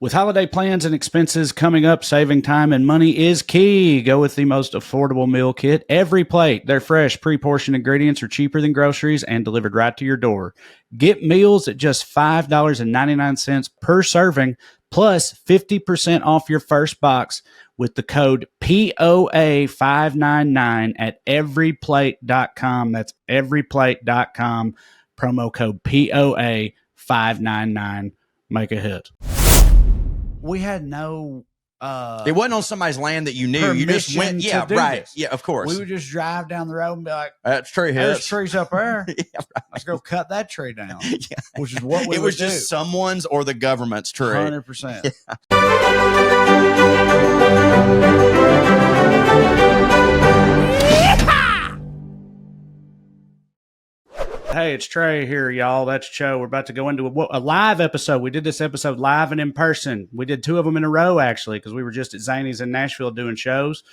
With holiday plans and expenses coming up, saving time and money is key. Go with the most affordable meal kit, EveryPlate. Their fresh, pre-portioned ingredients are cheaper than groceries and delivered right to your door. Get meals at just $5.99 per serving, plus 50% off your first box with the code POA599 at everyplate.com. That's everyplate.com. Promo code POA599. Make a hit. We had no it wasn't on somebody's land that you knew. You just went, yeah, right. This. Yeah, of course. We would just drive down the road and be like, that's tree hits. There's trees up there. Yeah, right. Let's go cut that tree down. Yeah. Which is what we It was just someone's or the government's tree. 100%. Hey, it's Trae here, y'all. That's Cho. We're about to go into a live episode. We did this episode live and in person. We did 2 of them in a row, actually, because we were just at Zany's in Nashville doing shows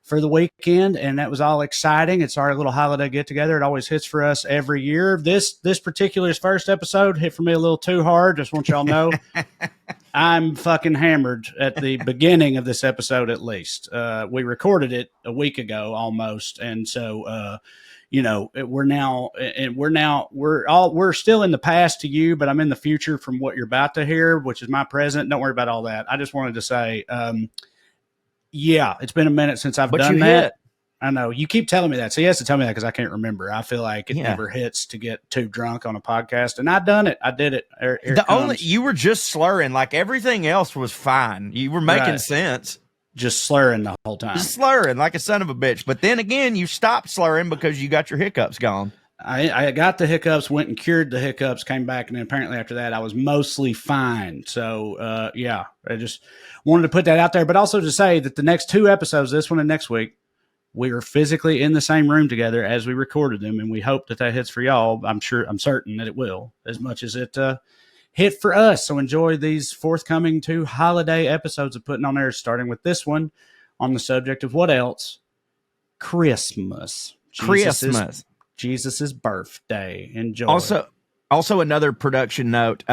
for the weekend, and that was all exciting. It's our little holiday get-together. It always hits for us every year. This particular first episode hit for me a little too hard. Just want y'all to know. I'm fucking hammered at the beginning of this episode, at least. We recorded it a week ago almost, and so we're still in the past to you, but I'm in the future from what you're about to hear, which is my present. Don't worry about all that. I just wanted to say, yeah, it's been a minute since I've done that. I know you keep telling me that. So he has to tell me that because I can't remember. I feel like it never hits to get too drunk on a podcast, and I've done it. I did it. You were just slurring, like everything else was fine. You were making sense. Just slurring the whole time. Just slurring like a son of a bitch. But then again, you stopped slurring because you got your hiccups gone. I got the hiccups, went and cured the hiccups, came back, and then apparently after that, I was mostly fine. So, I just wanted to put that out there. But also to say that the next 2 episodes, this one and next week, we are physically in the same room together as we recorded them, and we hope that hits for y'all. I'm certain that it will, as much as it hit for us. So enjoy these forthcoming 2 holiday episodes of Putting on Air, starting with this one on the subject of what else? Christmas. Jesus' birthday. Enjoy. Also another production note,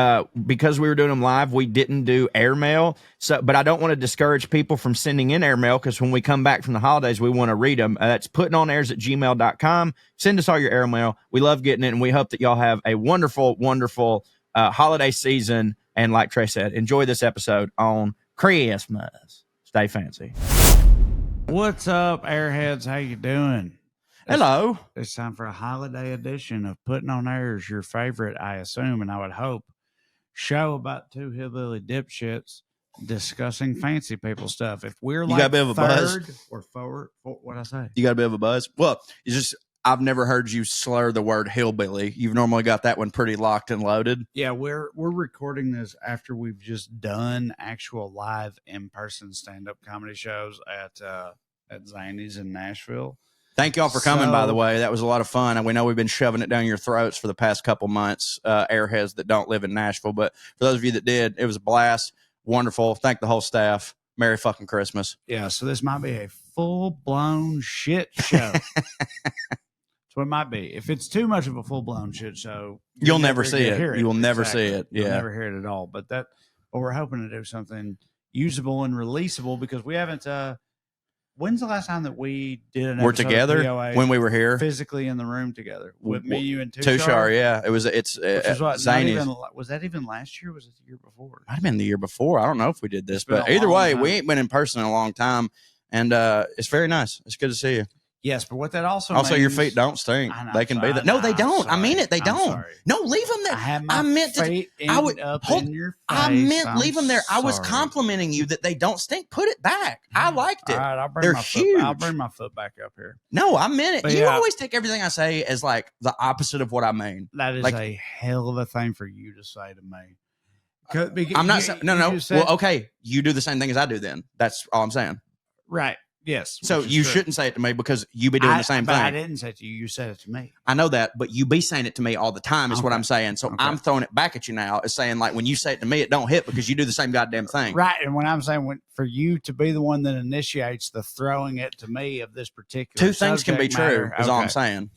because we were doing them live, we didn't do airmail. But I don't want to discourage people from sending in airmail, because when we come back from the holidays, we want to read them. That's puttingonairs@gmail.com. Send us all your airmail. We love getting it, and we hope that y'all have a wonderful, wonderful holiday season. And like Trey said, enjoy this episode on Christmas. Stay fancy. What's up, airheads? How you doing? Hello. It's time for a holiday edition of Putting on Air's your favorite, I assume, and I would hope, show about 2 hillbilly dipshits discussing fancy people stuff. If we're like third or forward, what'd I say? You got a bit of a buzz? Well, it's just I've never heard you slur the word hillbilly. You've normally got that one pretty locked and loaded. Yeah, we're recording this after we've just done actual live in-person stand-up comedy shows at Zany's in Nashville. Thank y'all for coming, by the way. That was a lot of fun. And we know we've been shoving it down your throats for the past couple months, airheads that don't live in Nashville. But for those of you that did, it was a blast. Wonderful. Thank the whole staff. Merry fucking Christmas. Yeah, so this might be a full-blown shit show. That's what it might be. If it's too much of a full-blown shit show, you'll never see it. You will never see it. Yeah. You'll never hear it at all. But we're hoping to do something usable and releasable, because we haven't when's the last time that we did an episode together of POA when we were here physically in the room together with me, you, and Tushar? Yeah, it's Zany's. Was that even last year? Or was it the year before? Might have been the year before. I don't know if we did this, but either way, we ain't been in person in a long time, and it's very nice. It's good to see you. Yes, but what that also means, your feet don't stink. They can be that. No, they don't. I mean it. They don't. Sorry. No, leave them there. I meant feet in your face. I meant leave them there. I was complimenting you that they don't stink. Put it back. I liked it. All right, They're huge. I'll bring my foot back up here. No, I meant it. But you always take everything I say as like the opposite of what I mean. That is a hell of a thing for you to say to me. I'm not saying no. Well, okay, you do the same thing as I do. Then that's all I'm saying. Right. Yes. So you shouldn't say it to me, because you be doing the same thing. I didn't say it to you. You said it to me. I know that, but you be saying it to me all the time is what I'm saying. So I'm throwing it back at you now as saying, like, when you say it to me, it don't hit because you do the same goddamn thing. Right. And when I'm saying for you to be the one that initiates the throwing it to me of this particular 2 things can be true is all I'm saying.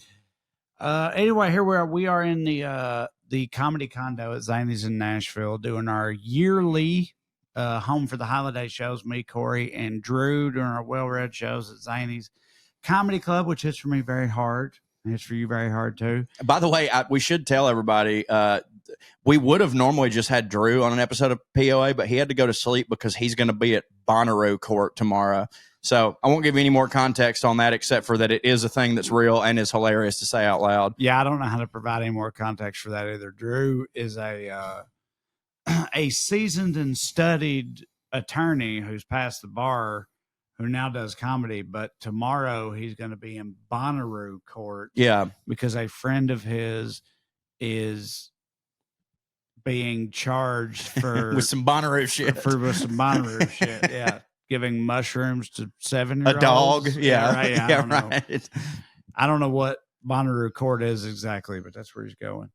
Anyway, here we are in the comedy condo at Zany's in Nashville doing our yearly home for the holiday shows, me, Corey, and Drew during our well-read shows at Zany's Comedy Club, which hits for me very hard. And it's for you very hard, too. By the way, we should tell everybody, we would have normally just had Drew on an episode of POA, but he had to go to sleep because he's going to be at Bonnaroo Court tomorrow. So I won't give you any more context on that, except for that it is a thing that's real and is hilarious to say out loud. Yeah, I don't know how to provide any more context for that either. Drew is a seasoned and studied attorney who's passed the bar, who now does comedy, but tomorrow he's going to be in Bonnaroo Court. Yeah. Because a friend of his is being charged for with some Bonnaroo shit. With some Bonnaroo shit, yeah. Giving mushrooms to 7-year-olds. A dog. Yeah. Right. Yeah, I don't know. I don't know what Bonnaroo Court is exactly, but that's where he's going.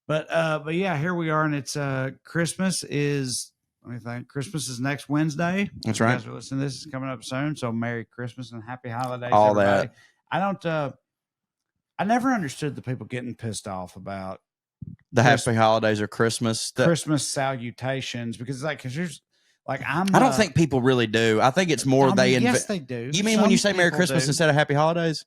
But yeah, here we are, and it's Christmas is. Let me think. Christmas is next Wednesday. That's right. You guys are listening to this is coming up soon. So Merry Christmas and Happy Holidays. All everybody. that. I don't. I never understood the people getting pissed off about the Happy Holidays or Christmas. Christmas salutations, because there's like I don't think people really do. I think it's more yes, they do. You mean when you say Merry Christmas instead of Happy Holidays?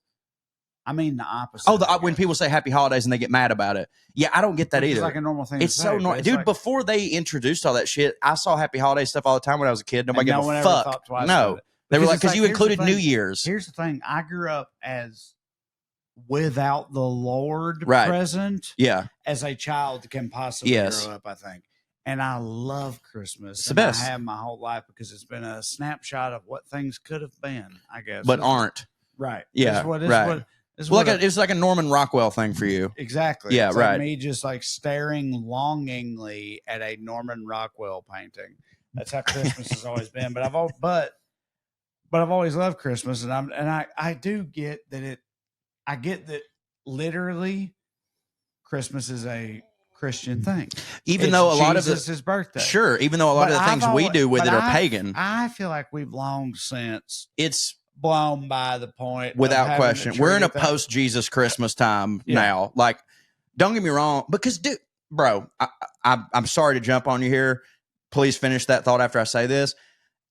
I mean the opposite. Oh, when people say Happy Holidays and they get mad about it. Yeah, I don't get that either. It's like a normal thing. It's so normal, dude. Before they introduced all that shit, I saw Happy Holiday stuff all the time when I was a kid. Nobody gave a fuck. No, they were like, because you included New Year's. Here's the thing: I grew up as without the Lord present. Yeah, as a child can possibly grow up, I think. And I love Christmas. It's the best. I have my whole life because it's been a snapshot of what things could have been, I guess. But aren't. Right. Yeah. It's like a Norman Rockwell thing for you. Exactly. Yeah, it's right. Like me just like staring longingly at a Norman Rockwell painting. That's how Christmas has always been. But I've always loved Christmas, and I do get that I get that literally Christmas is a Christian thing, even though a lot of his birthday. Sure, even though a lot of the things we do with it are pagan. I feel like we've long since it's blown by the point. Without question, we're in a post-Jesus Christmas time now. Like, don't get me wrong, because bro, I'm sorry to jump on you here. Please finish that thought after I say this.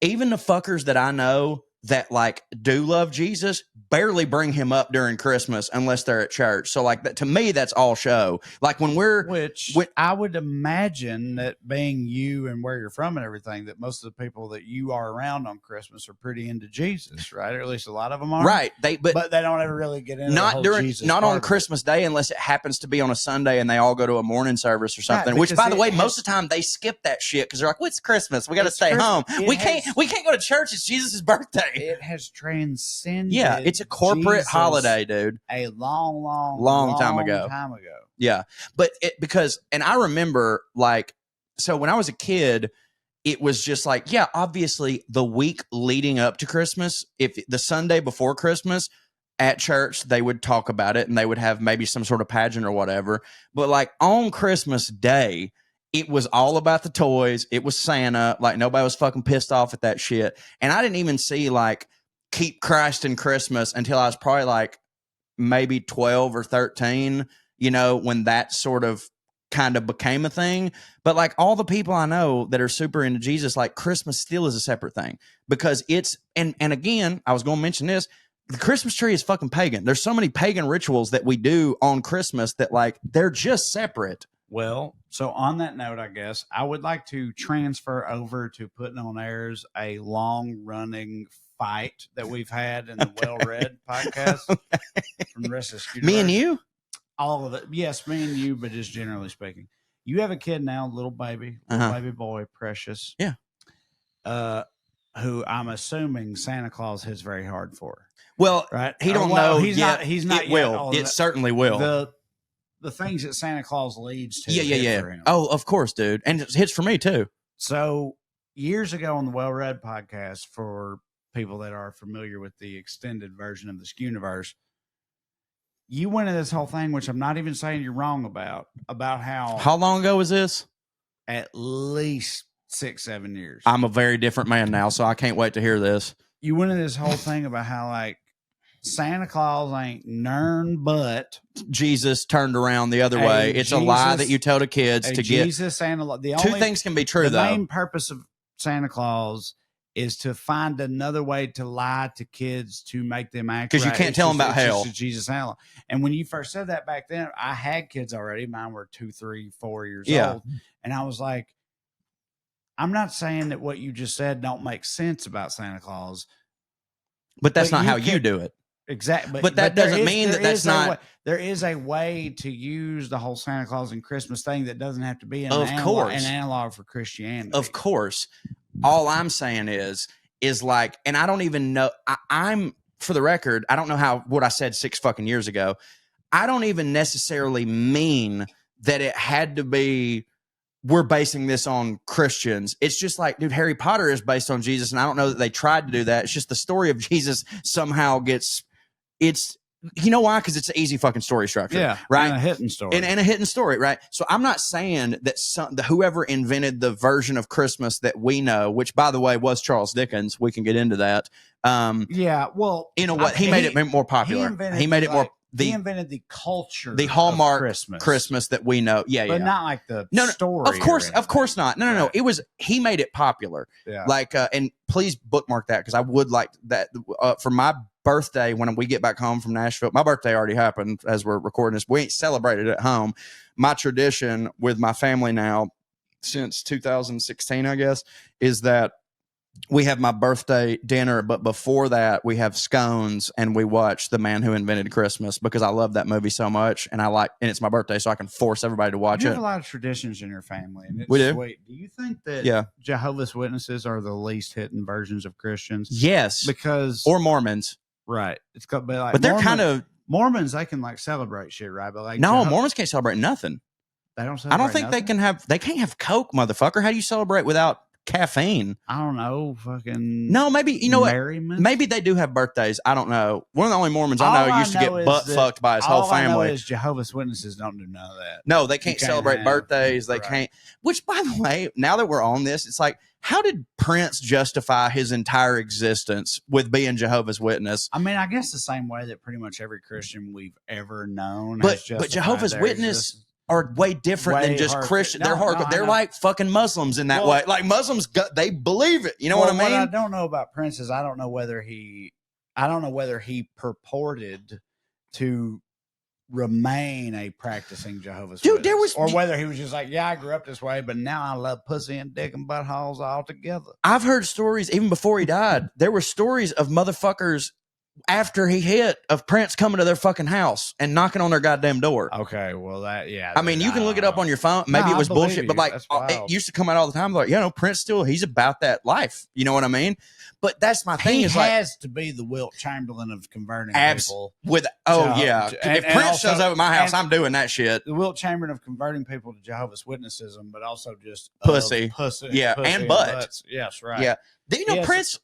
Even the fuckers that I know that like do love Jesus barely bring him up during Christmas unless they're at church. So like that, to me, that's all show. Like when I would imagine that being you and where you're from and everything, that most of the people that you are around on Christmas are pretty into Jesus, right? Or at least a lot of them are. Right. But they don't ever really get into not on Christmas Day unless it happens to be on a Sunday and they all go to a morning service or something. Right, which by the way, most of the time they skip that shit because they're like, "What's Christmas? We got to stay home. We can't go to church. It's Jesus' birthday." It has transcended. Yeah, it's a corporate holiday, dude. A long time ago. Yeah, but and I remember like, so when I was a kid, it was just like, yeah, obviously the week leading up to Christmas, if the Sunday before Christmas at church, they would talk about it and they would have maybe some sort of pageant or whatever. But like on Christmas Day, it was all about the toys. It was Santa. Like nobody was fucking pissed off at that shit. And I didn't even see like Keep Christ in Christmas until I was probably like maybe 12 or 13, you know, when that sort of kind of became a thing. But like all the people I know that are super into Jesus, like Christmas still is a separate thing because it's, and again, I was going to mention this, the Christmas tree is fucking pagan. There's so many pagan rituals that we do on Christmas that like, they're just separate. Well, so on that note, I guess I would like to transfer over to Puttin on Airs a long-running fight that we've had in the Well-Read podcast from the rest of the Me and you? All of it. Yes, me and you, but just generally speaking. You have a kid now, little baby boy, Precious. Yeah. Who I'm assuming Santa Claus hits very hard for. Well, right? He don't know. He's not it yet. Will. It certainly will. The things that Santa Claus leads to. Yeah. For him. Oh, of course, dude. And it hits for me too. So years ago on the Well-Read podcast, for people that are familiar with the extended version of the Skuniverse, you went into this whole thing, which I'm not even saying you're wrong about how long ago was this? At least 6-7 years. I'm a very different man now, so I can't wait to hear this. You went into this whole thing about how like Santa Claus ain't nern but Jesus turned around the other way. It's a lie that you tell the kids to get. Jesus, Santa. Two things can be true, though. The main purpose of Santa Claus is to find another way to lie to kids to make them act, because you can't tell them about hell. Jesus Hell. And when you first said that back then, I had kids already. Mine were 2, 3, 4 years old. And I was like, I'm not saying that what you just said don't make sense about Santa Claus. But that's not how you do it. Exactly. But that doesn't mean that that's not. There is a way to use the whole Santa Claus and Christmas thing that doesn't have to be an analog for Christianity. Of course. All I'm saying is like, and I don't even know, I'm, for the record, I don't know what I said 6 fucking years ago. I don't even necessarily mean that it had to be, we're basing this on Christians. It's just like, dude, Harry Potter is based on Jesus, and I don't know that they tried to do that. It's just the story of Jesus somehow you know why? Because it's an easy fucking story structure. Yeah. Right. And a hidden story. And a hidden story, right? So I'm not saying that whoever invented the version of Christmas that we know, which by the way was Charles Dickens, we can get into that. Yeah. Well, in a way, he made it more popular. He made it more. He invented the culture, the hallmark of Christmas that we know. Yeah, but not like the story. Of course not. No. It was, he made it popular. Yeah. Like, and please bookmark that because I would like that for my birthday when we get back home from Nashville. My birthday already happened as we're recording this. We ain't celebrated at home. My tradition with my family now since 2016, I guess, is that we have my birthday dinner, but before that we have scones and we watch The Man Who Invented Christmas because I love that movie so much, and it's my birthday, so I can force everybody to watch it. You have a lot of traditions in your family, and it's we do. Sweet. Do you think that Jehovah's Witnesses are the least hidden versions of Christians? Yes, or Mormons, right? It's got, but they're kind of Mormons. They can like celebrate shit, right? But like Mormons can't celebrate nothing. They don't. Celebrate I don't think nothing? they can't have Coke, motherfucker. How do you celebrate without caffeine? I don't know. Fucking no, maybe you know merriment? What? Maybe they do have birthdays. I don't know. One of the only Mormons I know used to get butt fucked by his whole family. All I know is Jehovah's Witnesses don't do none of that. No, they can't celebrate birthdays. They can't. Which, by the way, now that we're on this, it's like, how did Prince justify his entire existence with being Jehovah's Witness? I mean, I guess the same way that pretty much every Christian we've ever known. But Jehovah's Witness are way different than just Christian. They're hardcore. They're like fucking Muslims in that way. Like Muslims, they believe it. You know what I mean? What I don't know about Prince is I don't know whether he purported to remain a practicing Jehovah's Witness, or whether he was just like, yeah, I grew up this way, but now I love pussy and dick and buttholes all together. I've heard stories even before he died. There were stories of motherfuckers after he hit of Prince coming to their fucking house and knocking on their goddamn door. Okay, well I mean, you can look it up on your phone. Maybe it was bullshit, but like it used to come out all the time. Like, Prince he's about that life. You know what I mean? But that's my thing. He has to be the Wilt Chamberlain of converting people. If Prince shows up at my house, I'm doing that shit. The Wilt Chamberlain of converting people to Jehovah's Witnessism, but also just pussy, yeah, pussy and butt. Butts. Yes, right. Yeah. Do you know Prince?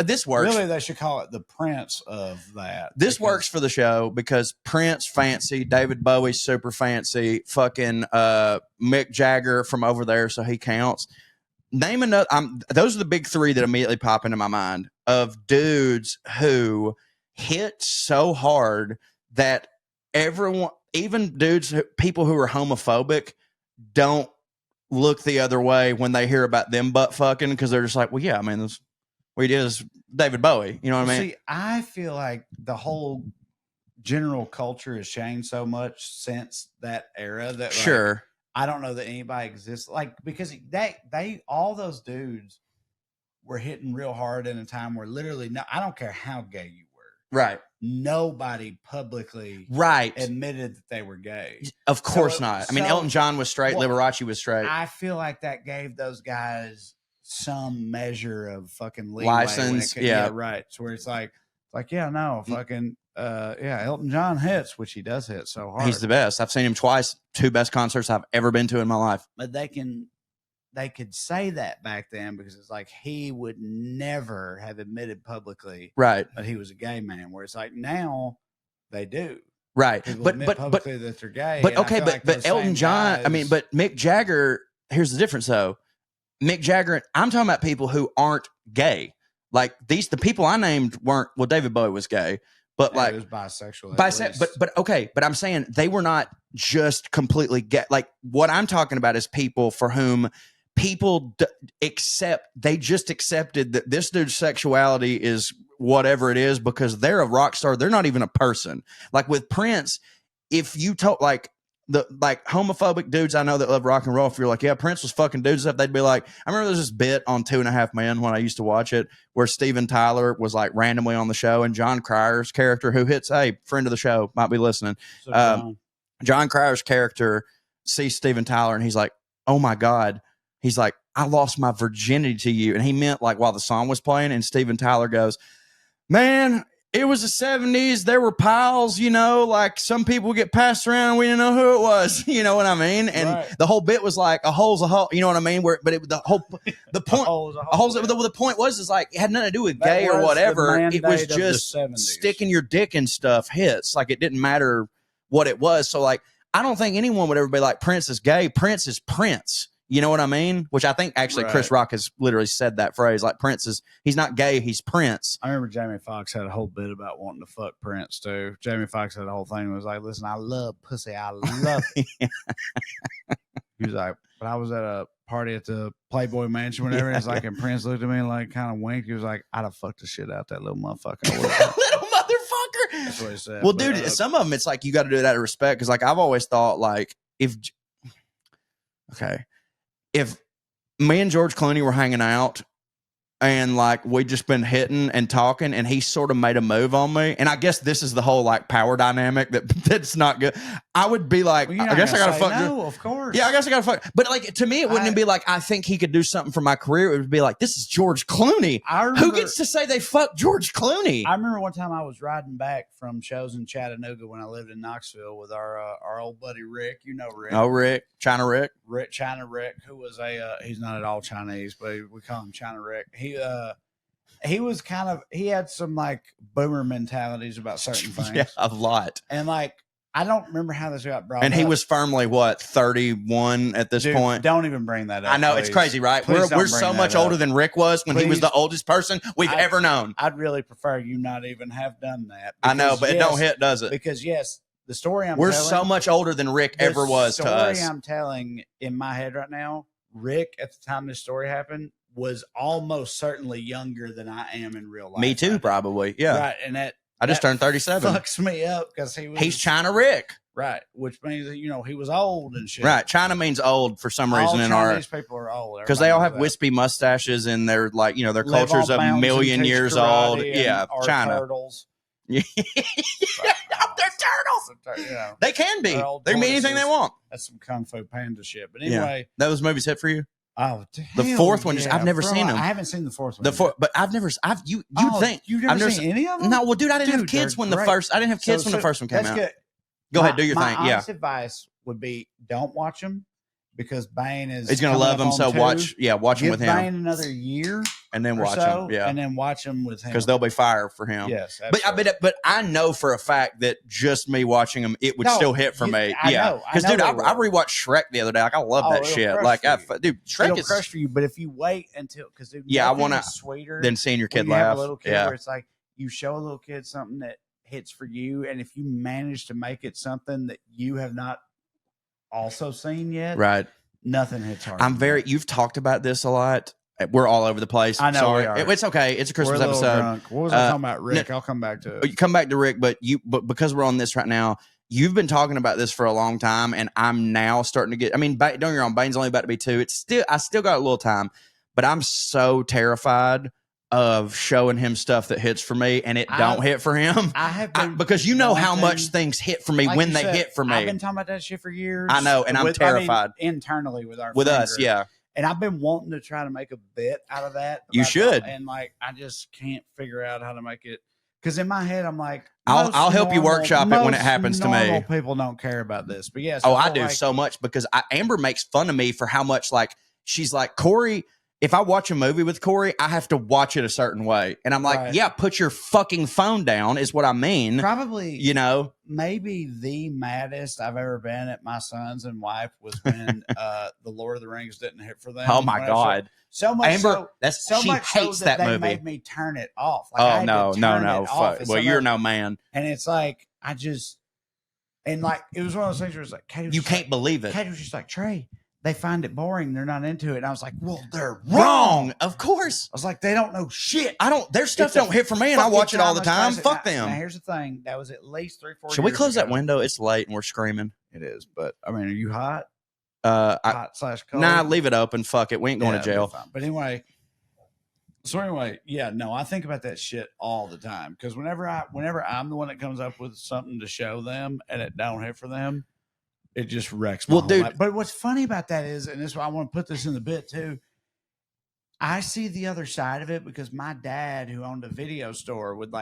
This works. Really, they should call it the Prince of that. This works for the show because Prince fancy, David Bowie super fancy, fucking Mick Jagger from over there, so he counts. Name another. Those are the big 3 that immediately pop into my mind of dudes who hit so hard that everyone, even people who are homophobic, don't look the other way when they hear about them butt fucking because they're just like, well, yeah, I mean, this. We did is David Bowie. You know what I mean? See, I feel like the whole general culture has changed so much since that era that sure. I don't know that anybody exists because they all those dudes were hitting real hard in a time where literally I don't care how gay you were. Right. Nobody publicly admitted that they were gay. Of course not. I mean, Elton John was straight, Liberace was straight. I feel like that gave those guys some measure of fucking leeway license, right. So where it's like fucking Elton John hits, which he does hit so hard. He's the best. I've seen him twice. 2 best concerts I've ever been to in my life. But they could say that back then because it's like he would never have admitted publicly that he was a gay man. Where it's like now they do. Right. But publicly that they're gay. But okay, but Elton John, but Mick Jagger, here's the difference though. Mick Jagger, I'm talking about people who aren't gay. Like the people I named weren't. Well, David Bowie was gay, but he was bisexual. But I'm saying they were not just completely gay. Like what I'm talking about is people for whom people they just accepted that this dude's sexuality is whatever it is because they're a rock star. They're not even a person. Like with Prince, if you told like homophobic dudes I know that love rock and roll, if you're like, yeah, Prince was fucking dudes and stuff, they'd be like, I remember there's this bit on 2.5 Men when I used to watch it where Steven Tyler was like randomly on the show, and John Cryer's character, who hits, hey, friend of the show, might be listening. John Cryer's character sees Steven Tyler and he's like, oh my God. He's like, I lost my virginity to you. And he meant like while the song was playing, and Steven Tyler goes, man, it was the 70s. There were piles, you know, like some people get passed around and we didn't know who it was. You know what I mean? And the whole bit was like a hole's a hole. You know what I mean? The point was is like, it had nothing to do with gay or whatever. It was just sticking your dick in stuff hits. Like it didn't matter what it was. So like, I don't think anyone would ever be like, Prince is gay. Prince is Prince. You know what I mean? Which I think actually Chris Rock has literally said that phrase. Like he's not gay, he's Prince. I remember Jamie Foxx had a whole bit about wanting to fuck Prince too. Jamie Foxx had a whole thing. Was like, listen, I love pussy. I love it. He was like, but I was at a party at the Playboy Mansion, whatever. And it's like, and Prince looked at me and like kind of winked. He was like, I'd have fucked the shit out that little motherfucker. Little motherfucker. That's what he said. Well, dude, some of them, it's like you got to do it out of respect. Because like I've always thought, like if me and George Clooney were hanging out and like we just been hitting and talking and he sort of made a move on me, and I guess this is the whole like power dynamic that's not good. I would be like, I guess I gotta fuck. No, of course. Yeah, I guess I gotta fuck. But like to me, it wouldn't be like I think he could do something for my career. It would be like, this is George Clooney. Who gets to say they fuck George Clooney? I remember one time I was riding back from shows in Chattanooga when I lived in Knoxville with our old buddy Rick. You know Rick. Oh, Rick, China Rick, who was he's not at all Chinese, but we call him China Rick. He was he had some like boomer mentalities about certain things. Yeah, a lot. And like, I don't remember how this got brought up. And he was firmly, 31 at this point? Don't even bring that up. I know, please. It's crazy, right? We're so much older than Rick was when he was the oldest person we've ever known. I'd really prefer you not even have done that. I know, but it don't hit, does it? Because yes, the story we're so much older than Rick ever was to us. The story I'm telling in my head right now, Rick, at the time this story happened, was almost certainly younger than I am in real life. Me too, probably. Yeah. Right. And I just turned 37. Fucks me up because he's China Rick. Right. Which means that, he was old and shit. Right. China means old for some reason in our. These people are old. Because they all have wispy mustaches and they're like, their culture's a million years old. Yeah. China. Turtles. Yeah. They're turtles. They can be. They can be anything they want. That's some Kung Fu Panda shit. But anyway. Yeah. Those movies hit for you? Oh, the fourth one, I've never seen them. I haven't seen the fourth one. But I've never. You've never seen any of them? No, well, dude, I didn't have kids when the first. I didn't have kids when the first one came out. Good. Go ahead, do your thing. My honest advice would be don't watch them because Bane is. He's gonna love them, so watch them with him. Give Bane another year, and then watch them. Yeah, and then watch them with him because they'll be fire for him. Yes, absolutely. But I know for a fact that just me watching them, it would still hit for me. Yeah, because dude, I rewatched Shrek the other day. Like I love that shit. Like dude, Shrek is crush for you. But if you wait until I want to sweeter than seeing your kid laugh. Have a little kid where it's like you show a little kid something that hits for you, and if you manage to make it something that you have not also seen yet, right? Nothing hits hard. You've talked about this a lot. We're all over the place. I know. Sorry. It's okay. It's a Christmas episode. Drunk. What was I talking about, Rick? I'll come back to it. You come back to Rick, but because we're on this right now, you've been talking about this for a long time, and I'm now starting to get. I mean, don't get me wrong. Bane's only about to be 2. I still got a little time, but I'm so terrified of showing him stuff that hits for me and it don't hit for him. I have been because how much things hit for me when they hit for me. I've been talking about that shit for years. I know, and I'm terrified. Internally with us, yeah. And I've been wanting to try to make a bit out of that. You should. And like, I just can't figure out how to make it. Because in my head, I'm like, I'll help you workshop it when it happens to me. People don't care about this, but yes. I do so much because Amber makes fun of me for how much she's like, Corey. If I watch a movie with Corey, I have to watch it a certain way. And I'm like, yeah, put your fucking phone down is what I mean. Probably, maybe the maddest I've ever been at my sons and wife was when the Lord of the Rings didn't hit for them. Oh my God. So much Amber, she hates that movie. They made me turn it off. Like, no. Fuck. Well, you're no man. And it's like, and like, it was one of those things where it's like, Katie was you can't believe it. Katie was just like, Trae, they find it boring. They're not into it. And I was like, well, they're Wrong. Of course. I was like, they don't know shit. Their stuff don't hit for me, and I watch it all the time. Fuck them. Now, here's the thing. That was at least 3-4 Should we close that window? It's late and we're screaming. It is, but I mean, are you hot? Hot/cold? Nah, leave it open. Fuck it. We ain't going to jail. But anyway, yeah, no, I think about that shit all the time because whenever I'm the one that comes up with something to show them and it don't hit for them, it just wrecks my whole life. But what's funny about that is, and this is why I want to put this in the bit too, I see the other side of it because my dad, who owned a video store, would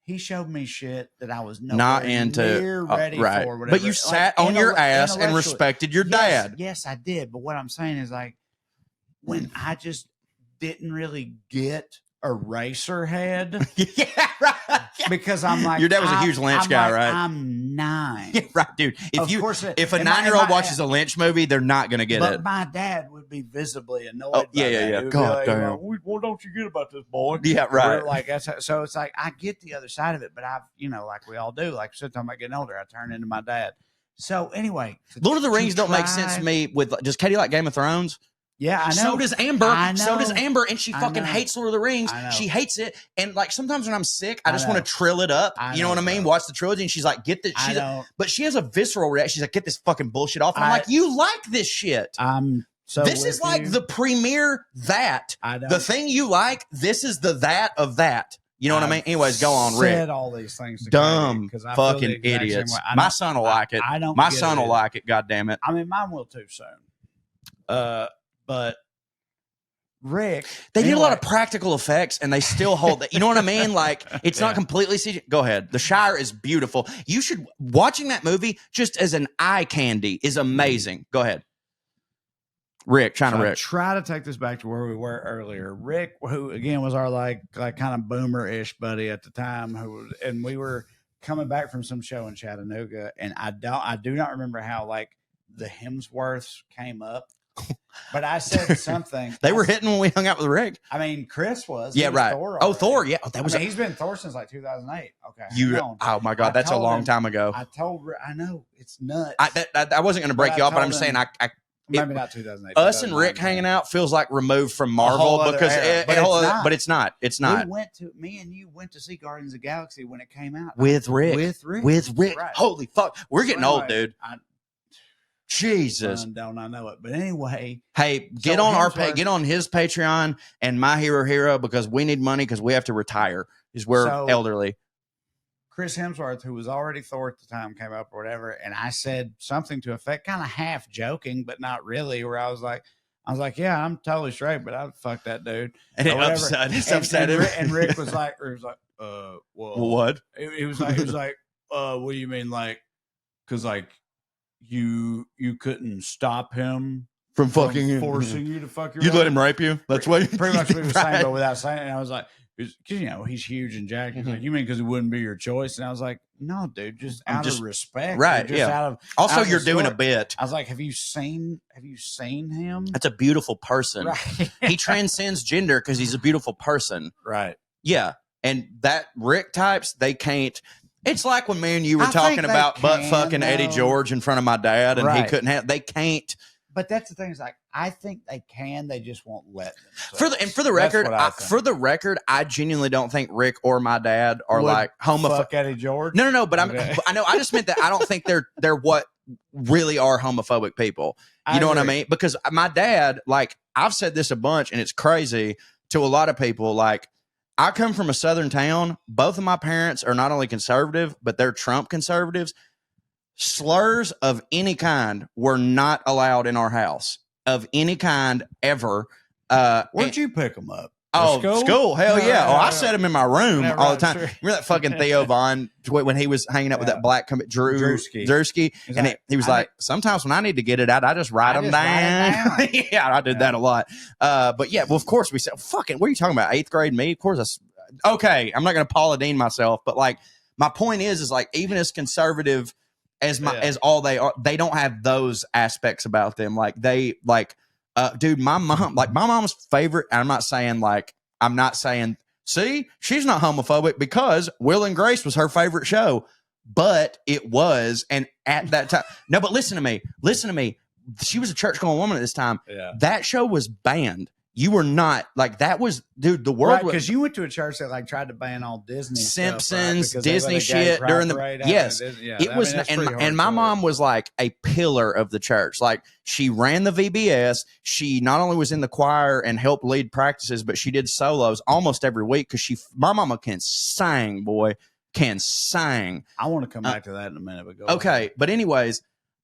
he showed me shit that I was not into, ready for. Whatever. But you sat on your ass and respected your dad. Yes, I did. But what I'm saying is when I just didn't really get Eraserhead. Yeah, right. Because I'm like, your dad was a huge Lynch guy, right? I'm 9. Yeah, right, dude. If a 9-year-old watches a Lynch movie, they're not going to get it. But my dad would be visibly annoyed. Oh, yeah. God damn. What don't you get about this, boy? Yeah, right. So it's like I get the other side of it, but I've like we all do. Like sometime I get older, I turn into my dad. So anyway, Lord of the Rings don't make sense to me. Does Katie like Game of Thrones? Yeah, I know. So does Amber. So does Amber, and she fucking hates Lord of the Rings. She hates it, and sometimes when I'm sick, I just want to trill it up. You know what I mean? Watch the trilogy, and she's like, "Get this." But she has a visceral reaction. She's like, "Get this fucking bullshit off." And I'm like, "You like this shit?" This is the premiere that the thing you like. This is the that of that. You know what I mean? Anyways, go on, Rick. Said all these things. Dumb fucking idiots. My son will like it. My son will like it. God damn it. I mean, mine will too soon. But Rick, they did a lot of practical effects, and they still hold that. You know what I mean? It's not completely CGI. Go ahead. The Shire is beautiful. You should watching that movie just as an eye candy is amazing. Go ahead, Rick. Rick. Try to take this back to where we were earlier. Rick, who again was our like kind of boomer-ish buddy at the time, and we were coming back from some show in Chattanooga, and I do not remember how the Hemsworths came up. But I said something. They were hitting when we hung out with Rick. I mean, Chris was. Yeah, right. Thor. Yeah, he's been Thor since 2008. Okay. Oh my God, that's a long time ago. I know it's nuts. I wasn't going to break you off, but I'm just saying maybe not 2008. Us and Rick hanging out feels like removed from Marvel because but it's not. It's not. Me and you went to see Guardians of the Galaxy when it came out with Rick. Right. Holy fuck, we're getting old, dude. Jesus, don't I know it? But anyway, hey, get on his Patreon and My Hero because we need money because we have to retire. We're elderly. Chris Hemsworth, who was already Thor at the time, came up or whatever, and I said something to effect, kind of half joking, but not really. Where I was like, yeah, I'm totally straight, but I'd fuck that dude. And it upset him. And Rick was like, well, what? He was like, what do you mean, because you couldn't stop him from fucking forcing you to fuck your wife? Let him rape you? That's what pretty much we were saying, but without saying it. And I was like, because he's huge and jacked. He's like, you mean because it wouldn't be your choice? And I was like, no, dude, just out of respect, right? Yeah. Also, you're doing a bit. I was like, have you seen him? That's a beautiful person. Right. He transcends gender because he's a beautiful person. Right. Yeah, and that Rick types, they can't. It's like when me and you were talking about butt fucking Eddie George in front of my dad, and he couldn't have. They can't. But that's the thing. Is I think they can. They just won't let them. So for the record, I genuinely don't think Rick or my dad are homophobic. Fuck Eddie George. No. But I know. I just meant that I don't think they're what really are homophobic people. You know what I mean? Because my dad, I've said this a bunch, and it's crazy to a lot of people. I come from a southern town. Both of my parents are not only conservative, but they're Trump conservatives. Slurs of any kind were not allowed in our house, of any kind ever. Where'd you pick them up? School. Hell yeah. I set him in my room all the time. Sure. Remember that fucking Theo Vaughn when he was hanging out with that black Drewski? And he was like, sometimes when I need to get it out, I just write them down. Yeah, I did that a lot. But yeah, well, of course we said, fucking, what are you talking about? 8th grade me? Of course. Okay, I'm not going to Paula Deen myself, but my point is even as conservative as all they are, they don't have those aspects about them. Dude, my mom's favorite. I'm not saying, see, she's not homophobic because Will and Grace was her favorite show, but it was. And at that time, no, but listen to me. she was a church going woman at this time. Yeah. That show was banned. You were not like that was, dude. The world because you went to a church that like tried to ban all Disney Simpsons, stuff, right? Disney shit during the it was, and my mom was like a pillar of the church. Like she ran the VBS. She not only was in the choir and helped lead practices, but she did solos almost every week because my mama can sing, boy, can sing. I want to come back to that in a minute, but go okay. ahead. But anyways,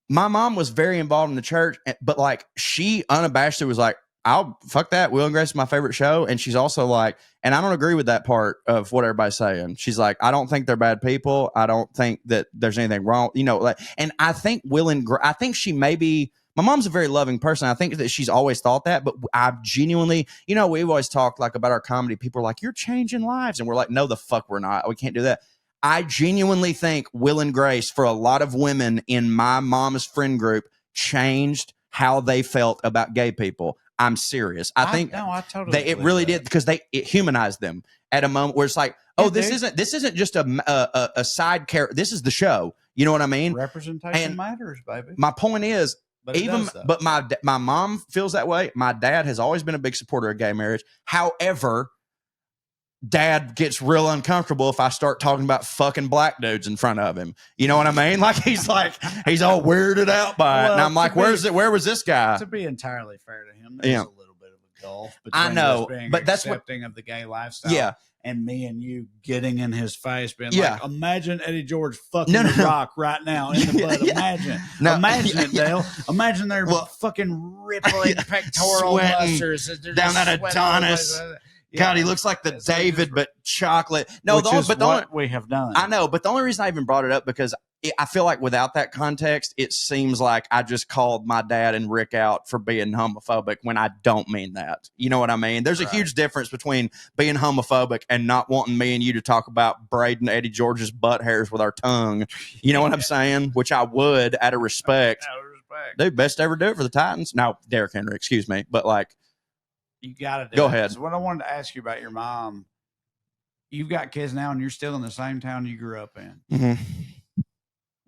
my mom was very involved in the church, but like she unabashedly was like, I'll fuck that. Will and Grace is my favorite show. And she's also like, and I don't agree with that part of what everybody's saying. She's like, I don't think they're bad people. I don't think that there's anything wrong. You know, like, and I think I think she maybe, my mom's a very loving person. I think that she's always thought that, but I genuinely, you know, we've always talked like about our comedy. People are like, you're changing lives. And we're like, no, the fuck we're not. We can't do that. I genuinely think Will and Grace for a lot of women in my mom's friend group changed how they felt about gay people. I'm serious. I think I totally it really did because it humanized them at a moment where it's like, oh, this isn't just a side character. This is the show. You know what I mean? Representation matters, baby. My point is, but my mom feels that way. My dad has always been a big supporter of gay marriage. However, Dad gets real uncomfortable if I start talking about fucking black dudes in front of him. You know what I mean? Like he's all weirded out by it. And I'm like, where was this guy? To be entirely fair to him, there's a little bit of a gulf between I know, being but that's accepting of the gay lifestyle. Yeah. And me and you getting in his face, being like, imagine Eddie George fucking the Rock right now in the butt. Imagine it, Dale. Imagine their fucking rippling pectoral muscles down that Adonis. God, he looks like the David, but chocolate. No, what we have done. I know, but the only reason I even brought it up because I feel like without that context, it seems like I just called my dad and Rick out for being homophobic when I don't mean that. You know what I mean? There's a huge difference between being homophobic and not wanting me and you to talk about braiding Eddie George's butt hairs with our tongue. You know what I'm saying? Which I would out of respect. Dude, best ever do it for the Titans. Now, Derrick Henry, excuse me, but like. You got to go ahead. So what I wanted to ask you about your mom, you've got kids now and you're still in the same town you grew up in. Mm-hmm.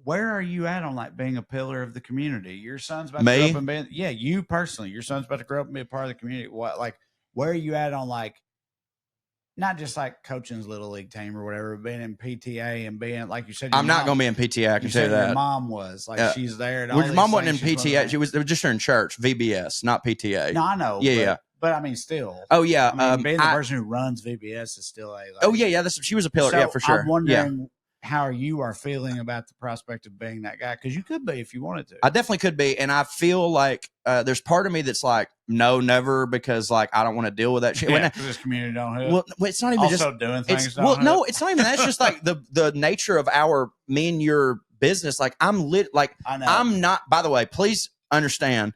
Where are you at on like being a pillar of the community? Your son's about to grow up and be, you personally, your son's about to grow up and be a part of the community. What, like, where are you at on like, not just like coaching's little league team or whatever, but being in PTA and being, like you said, I'm not going to be in PTA. I can tell you that. Your mom was like, she's there. Your mom wasn't in PTA. She was just in church, VBS, not PTA. No, I know. Yeah. But I mean, still. Oh yeah, I mean, being the person who runs VBS is still a. Like, she was a pillar. So for sure. I'm wondering how you are feeling about the prospect of being that guy, because you could be if you wanted to. I definitely could be, and I feel like there's part of me that's like, no, never, because like I don't want to deal with that shit. Yeah, because this community don't help. Well, it's not even also just doing things. No, it's not even. That's just like the nature of me and your business. Like I'm not. By the way, please understand.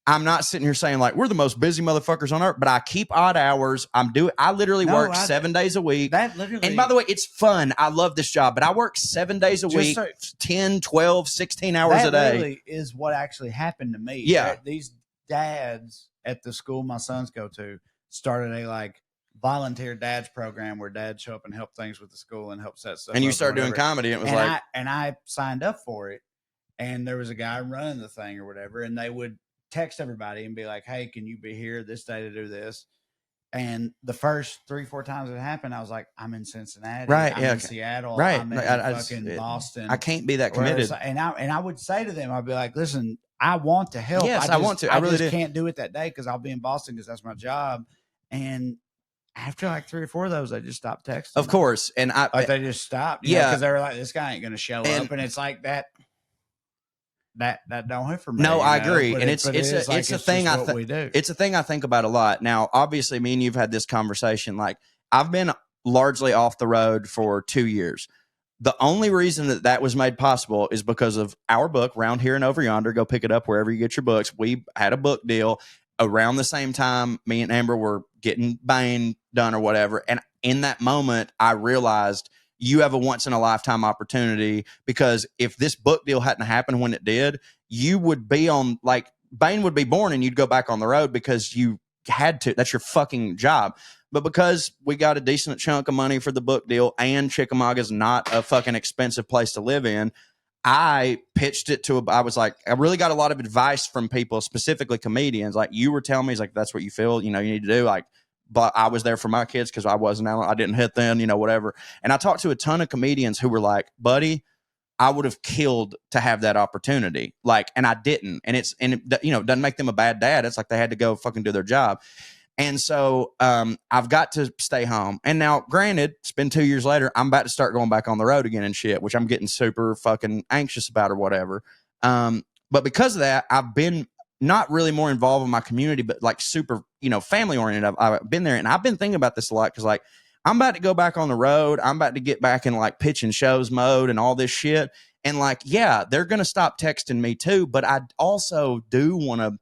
I'm not sitting here saying like we're the most busy motherfuckers on earth, but I keep odd hours. I literally work 7 days a week. And by the way, it's fun. I love this job, but I work 7 days a week, 10, 12, 16 hours a day. That really is what actually happened to me. Yeah. These dads at the school my sons go to started a like volunteer dads program where dads show up and help things with the school and help set stuff. And you started doing comedy. It was I signed up for it, and there was a guy running the thing or whatever, and they would text everybody and be like, hey, can you be here this day to do this? And the first 3-4 times it happened, I was like, I'm in Cincinnati, right? I'm in Seattle, right? I'm in fucking Boston. I can't be that committed. And I would say to them, I'd be like, listen, I want to help. Yes, I want to. I really can't do it that day because I'll be in Boston because that's my job. And after like 3 or 4 of those, they just stopped texting. Of course, and they just stopped. Because they were like, this guy ain't going to show up, and it's like that. That don't hit for me. No, I agree, and it's a thing It's a thing I think about a lot. Now, obviously, me and you've had this conversation. Like, I've been largely off the road for 2 years. The only reason that was made possible is because of our book, Round Here and Over Yonder. Go pick it up wherever you get your books. We had a book deal around the same time me and Amber were getting Bane done or whatever, and in that moment, I realized. You have a once in a lifetime opportunity, because if this book deal hadn't happened when it did, you would be on, like, Bane would be born and you'd go back on the road because you had to. That's your fucking job. But because we got a decent chunk of money for the book deal and Chickamauga is not a fucking expensive place to live in, I pitched it to I was like, I really got a lot of advice from people, specifically comedians. Like you were telling me, it's like, that's what you feel, you need to do. Like, but I was there for my kids because I didn't hit then, whatever. And I talked to a ton of comedians who were like, buddy, I would have killed to have that opportunity. Like, and I didn't. And it doesn't make them a bad dad. It's like they had to go fucking do their job. And so I've got to stay home. And now, granted, it's been 2 years later. I'm about to start going back on the road again and shit, which I'm getting super fucking anxious about or whatever. But because of that, I've been not really more involved in my community, but like super, family oriented. I've been there, and I've been thinking about this a lot because like I'm about to go back on the road. I'm about to get back in like pitching shows mode and all this shit. And like, yeah, they're going to stop texting me too. But I also do want to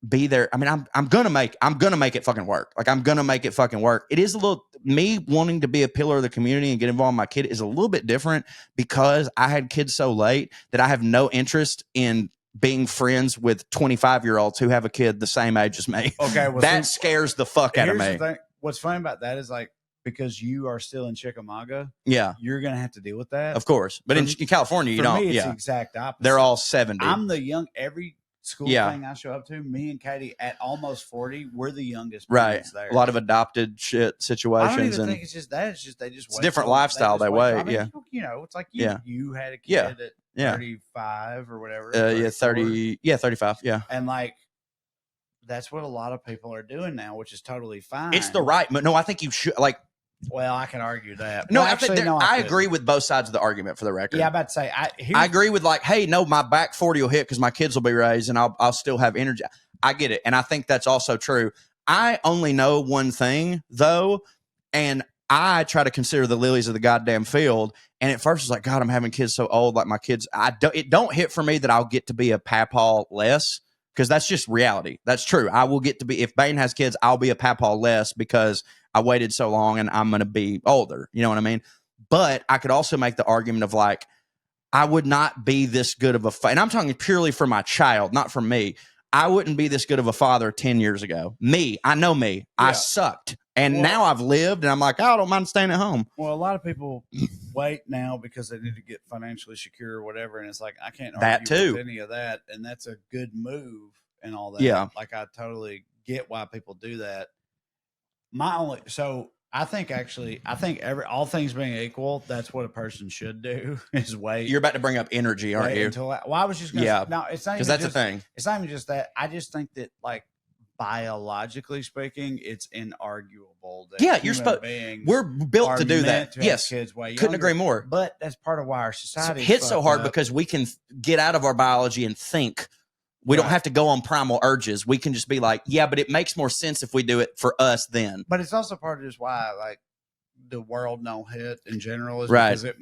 be there. I mean, I'm gonna make it fucking work. Like I'm gonna make it fucking work. It is a little, me wanting to be a pillar of the community and get involved in my kid is a little bit different because I had kids so late that I have no interest in being friends with 25-year-olds who have a kid the same age as me. Okay, well, that scares the fuck out of me. The thing. What's funny about that is like, because you are still in Chickamauga, yeah, you're gonna have to deal with that, of course. But in California, you don't. Me, it's the exact opposite. They're all 70. I'm the young every school thing I show up to, me and Katie at almost 40, we're the youngest right there. A lot of adopted shit situations. I don't even think it's just that. It's just they just it's a different lifestyle they wait. I mean, it's like you had a kid at 35 or whatever. 30 35 and like that's what a lot of people are doing now, which is totally fine. It's the right, but no, I think you should like. Well, I can argue that. No, I agree with both sides of the argument for the record. Yeah, I'm about to say, I agree with like, hey, no, my back 40 will hit because my kids will be raised and I'll still have energy. I get it. And I think that's also true. I only know one thing though, and I try to consider the lilies of the goddamn field. And at first it's like, God, I'm having kids so old. Like my kids, it don't hit for me that I'll get to be a papaw less. Because that's just reality. That's true. I will get to be, if Bane has kids, I'll be a papaw less because I waited so long and I'm going to be older. You know what I mean? But I could also make the argument of like, I would not be this good of and I'm talking purely for my child, not for me. I wouldn't be this good of a father 10 years ago. I know me. Yeah. I sucked. And now I've lived and I'm like, I don't mind staying at home. Well, a lot of people wait now because they need to get financially secure or whatever. And it's like, I can't argue with any of that. And that's a good move and all that. Yeah. Like I totally get why people do that. I think all things being equal, that's what a person should do is wait. You're about to bring up energy, aren't you? I was just going to no, it's not even that's the thing. It's not even just that. I just think that like, biologically speaking, it's inarguable that we're built to do that. Yes, kids way couldn't agree more. But that's part of why our society hits so hard because we can get out of our biology and think. We don't have to go on primal urges. We can just be like, yeah, but it makes more sense if we do it for us then. But it's also part of just why like the world don't hit in general is because it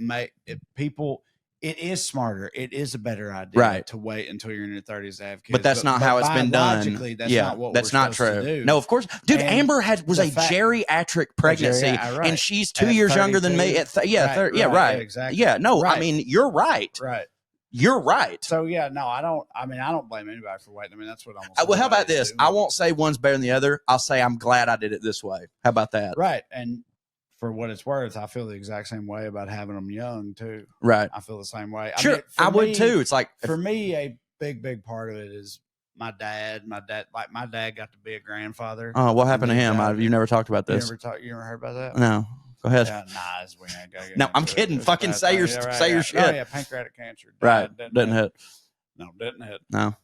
is smarter. It is a better idea to wait until you're in your 30s to have kids. But that's not how it's been done. That's not true. To do. No, of course. Dude, and Amber was a geriatric pregnancy, and she's 2 years younger than me. Exactly. Yeah, no, I mean, you're right. Right. You're right. So, I don't blame anybody for waiting. I mean, that's what almost. Well, how about this? I won't say one's better than the other. I'll say I'm glad I did it this way. How about that? Right. And for what it's worth, I feel the exact same way about having them young too. Right. I feel the same way. Sure. I would too. It's like, for me, a big part of it is my dad got to be a grandfather. Oh, what happened to him? You've never talked about this. You never heard about that? No. Go ahead. No, I'm kidding. Fucking say your shit. Oh, yeah, pancreatic cancer. Right. Didn't hit. No, didn't hit. No.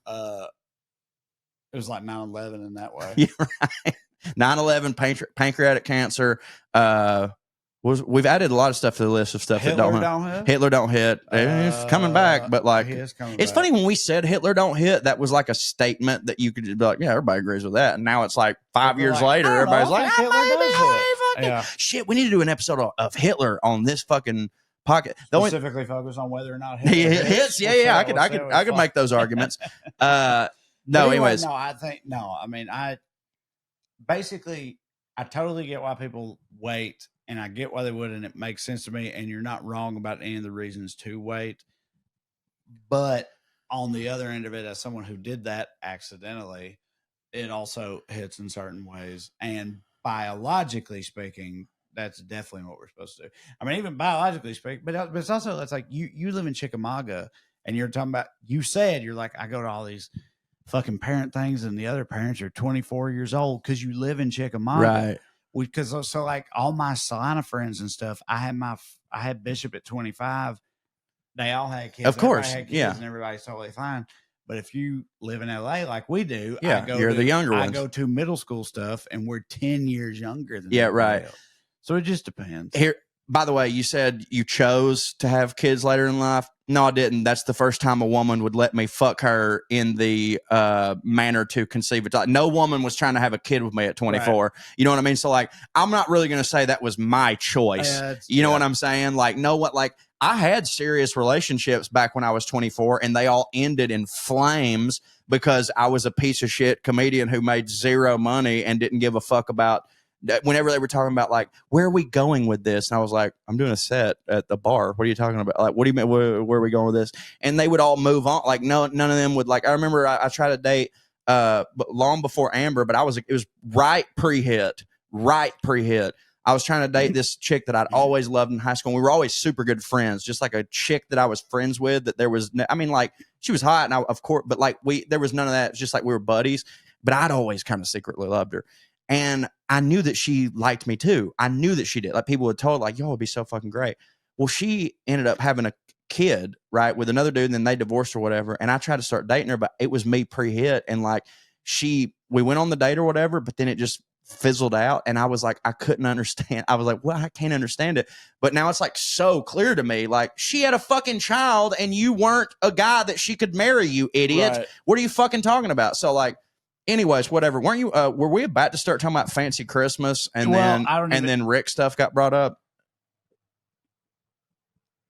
It was like 9/11 in that way. Yeah, right. 9/11, pancreatic cancer. We've added a lot of stuff to the list of stuff Hitler that don't hit. Hitler don't hit. It's coming back, but like it's funny when we said Hitler don't hit. That was like a statement that you could just be like, yeah, everybody agrees with that. And now it's like 5 years later, everybody's like, Hitler does hit. Shit, we need to do an episode of Hitler on this fucking pocket. Specifically focus on whether or not Hitler hits. Yeah, I could make those arguments. Anyways, I totally get why people wait, and I get why they would, and it makes sense to me. And you're not wrong about any of the reasons to wait. But on the other end of it, as someone who did that accidentally, it also hits in certain ways. And biologically speaking, that's definitely what we're supposed to do. I mean, even biologically speaking, but it's also, it's like you live in Chickamauga and you're talking about, you said, you're like, I go to all these fucking parent things and the other parents are 24 years old because you live in Chickamauga. Right. Because so like all my Salina friends and stuff, I had Bishop at 25. They all had kids. Of course. Everybody had kids, Yeah. and everybody's totally fine. But if you live in LA like we do, Yeah, you're the younger ones. I go to middle school stuff, and we're 10 years younger than right. else. So it just depends. Here, by the way, you said you chose to have kids later in life. No, I didn't. That's the first time a woman would let me fuck her in the manner to conceive it. Like, no woman was trying to have a kid with me at 24. Right. You know what I mean? So, like, I'm not really going to say that was my choice. You know what I'm saying? Like, I had serious relationships back when I was 24, and they all ended in flames because I was a piece of shit comedian who made zero money and didn't give a fuck about. Whenever they were talking about, like, where are we going with this? And I was like, I'm doing a set at the bar. What are you talking about? Like, what do you mean? Where are we going with this? And they would all move on. Like, no, none of them would. Like, I remember I tried to date long before Amber, but it was right pre-hit. I was trying to date this chick that I'd always loved in high school. And we were always super good friends, just like a chick that I was friends with. That there was, I mean, like, she was hot, and of course, but like there was none of that. It's just like we were buddies. But I'd always kind of secretly loved her. And I knew that she liked me too. I knew that she did. Like, people had told, like, yo, it'd be so fucking great. Well, she ended up having a kid, right, with another dude, and then they divorced or whatever. And I tried to start dating her, but it was me pre-hit. And like, we went on the date or whatever, but then it just fizzled out. And I was like, I couldn't understand. I was like, well, I can't understand it. But now it's like so clear to me. Like, she had a fucking child and you weren't a guy that she could marry, you idiot. Right. What are you fucking talking about? So like, anyways, whatever. Weren't you? Were we about to start talking about Fancy Christmas, and then Rick stuff got brought up?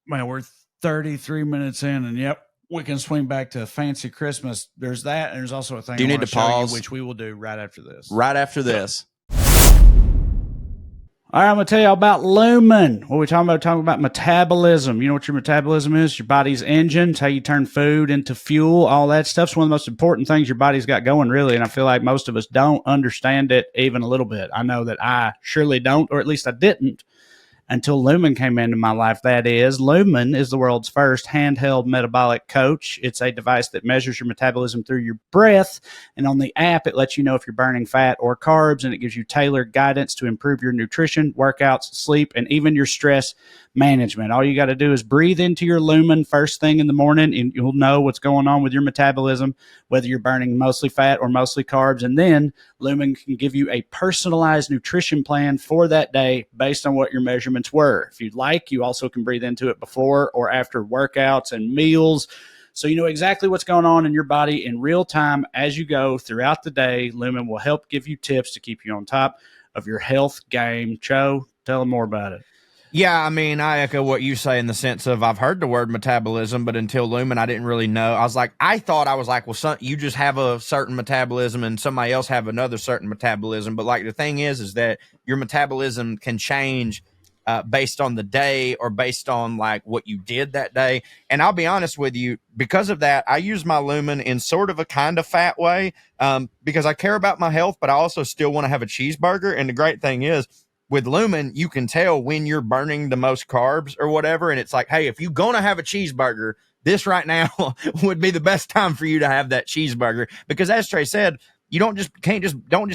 Man, we're 33 minutes in, and yep, we can swing back to Fancy Christmas. There's that, and there's also a thing. Do you need to pause? Which we will do right after this. Right after this. All right, I'm going to tell you all about Lumen. What are we talking about? We're talking about metabolism. You know what your metabolism is? Your body's engine. It's how you turn food into fuel. All that stuff's one of the most important things your body's got going, really. And I feel like most of us don't understand it even a little bit. I know that I surely don't, or at least I didn't until Lumen came into my life. That is, Lumen is the world's first handheld metabolic coach. It's a device that measures your metabolism through your breath. And on the app, it lets you know if you're burning fat or carbs, and it gives you tailored guidance to improve your nutrition, workouts, sleep, and even your stress management. All you got to do is breathe into your Lumen first thing in the morning, and you'll know what's going on with your metabolism, whether you're burning mostly fat or mostly carbs. And then Lumen can give you a personalized nutrition plan for that day based on what your measurements were. If you'd like, you also can breathe into it before or after workouts and meals, so you know exactly what's going on in your body in real time as you go throughout the day. Lumen will help give you tips to keep you on top of your health game. Cho, tell them more about it. Yeah, I mean, I echo what you say in the sense of I've heard the word metabolism, but until Lumen, I didn't really know. I thought, well, you just have a certain metabolism and somebody else have another certain metabolism. But like the thing is that your metabolism can change based on the day or based on like what you did that day. And I'll be honest with you, because of that, I use my Lumen in sort of a kind of fat way because I care about my health, but I also still want to have a cheeseburger. And the great thing is, with Lumen, you can tell when you're burning the most carbs or whatever. And it's like, hey, if you're going to have a cheeseburger, this right now would be the best time for you to have that cheeseburger. Because as Trae said, you don't just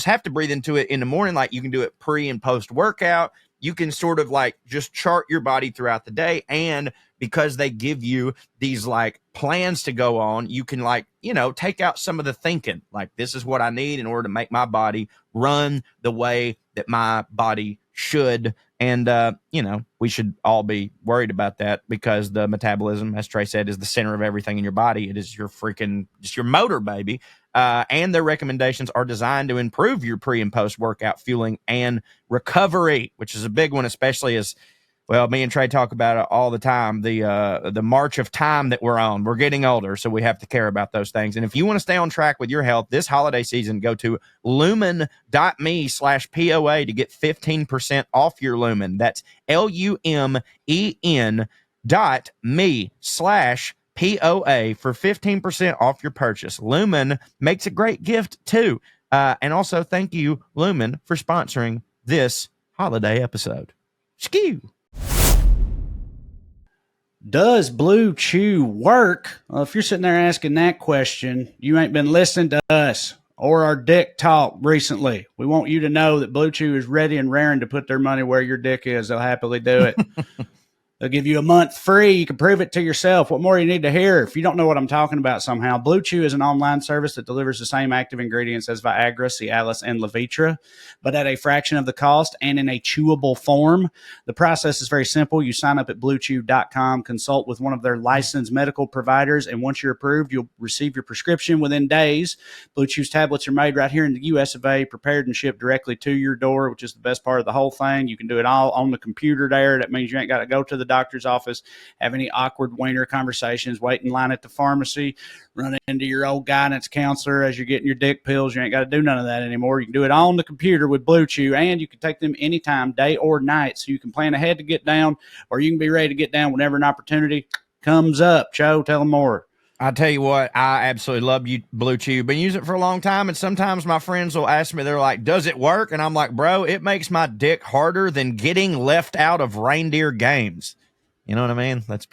have to breathe into it in the morning. Like, you can do it pre and post workout. You can sort of like just chart your body throughout the day. And because they give you these like plans to go on, you can like, take out some of the thinking. Like, this is what I need in order to make my body run the way that my body should. And, we should all be worried about that because the metabolism, as Trae said, is the center of everything in your body. It is just your motor, baby. And their recommendations are designed to improve your pre and post workout fueling and recovery, which is a big one, especially as, well, me and Trae talk about it all the time. The march of time that we're on. We're getting older, so we have to care about those things. And if you want to stay on track with your health this holiday season, go to lumen.me/POA to get 15% off your Lumen. That's LUMEN.me/POA for 15% off your purchase. Lumen makes a great gift too. And also, thank you, Lumen, for sponsoring this holiday episode. Skew. Does Blue Chew work? Well, if you're sitting there asking that question, you ain't been listening to us or our dick talk recently. We want you to know that Blue Chew is ready and raring to put their money where your dick is. They'll happily do it. They'll give you a month free. You can prove it to yourself. What more you need to hear? If you don't know what I'm talking about somehow, Blue Chew is an online service that delivers the same active ingredients as Viagra, Cialis, and Levitra, but at a fraction of the cost and in a chewable form. The process is very simple. You sign up at BlueChew.com, consult with one of their licensed medical providers, and once you're approved, you'll receive your prescription within days. Blue Chew's tablets are made right here in the U.S. of A., prepared and shipped directly to your door, which is the best part of the whole thing. You can do it all on the computer there. That means you ain't got to go to the doctor's office, have any awkward wiener conversations, wait in line at the pharmacy, run into your old guidance counselor as you're getting your dick pills. You ain't got to do none of that anymore. You can do it on the computer with Blue Chew, and you can take them anytime, day or night, so you can plan ahead to get down, or you can be ready to get down whenever an opportunity comes up. Joe, tell them more. I tell you what, I absolutely love Blue Chew. Been using it for a long time, and sometimes my friends will ask me, they're like, does it work? And I'm like, bro, it makes my dick harder than getting left out of reindeer games. You know what I mean? That's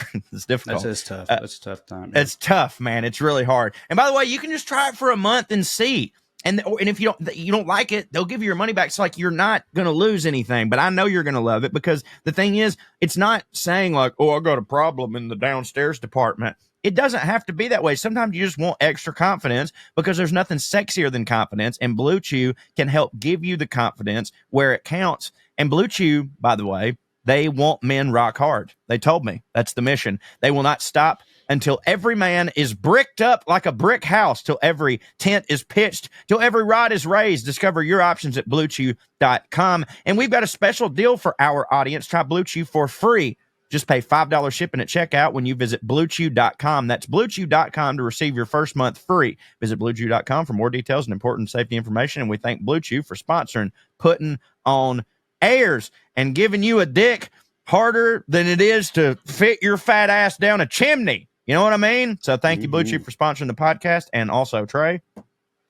difficult. That's tough. That's a tough time. It's tough, man. It's really hard. And by the way, you can just try it for a month and see. And if you don't like it, they'll give you your money back. It's like you're not going to lose anything, but I know you're going to love it, because the thing is, it's not saying like, oh, I got a problem in the downstairs department. It doesn't have to be that way. Sometimes you just want extra confidence, because there's nothing sexier than confidence, and Blue Chew can help give you the confidence where it counts. And Blue Chew, by the way, they want men rock hard. They told me that's the mission. They will not stop until every man is bricked up like a brick house, till every tent is pitched, till every rod is raised. Discover your options at BlueChew.com. And we've got a special deal for our audience. Try Blue Chew for free. Just pay $5 shipping at checkout when you visit BlueChew.com. That's BlueChew.com to receive your first month free. Visit BlueChew.com for more details and important safety information. And we thank Blue Chew for sponsoring Puttin on Airs and giving you a dick harder than it is to fit your fat ass down a chimney. You know what I mean? So thank you, Blue Chew, for sponsoring the podcast. And also, Trae,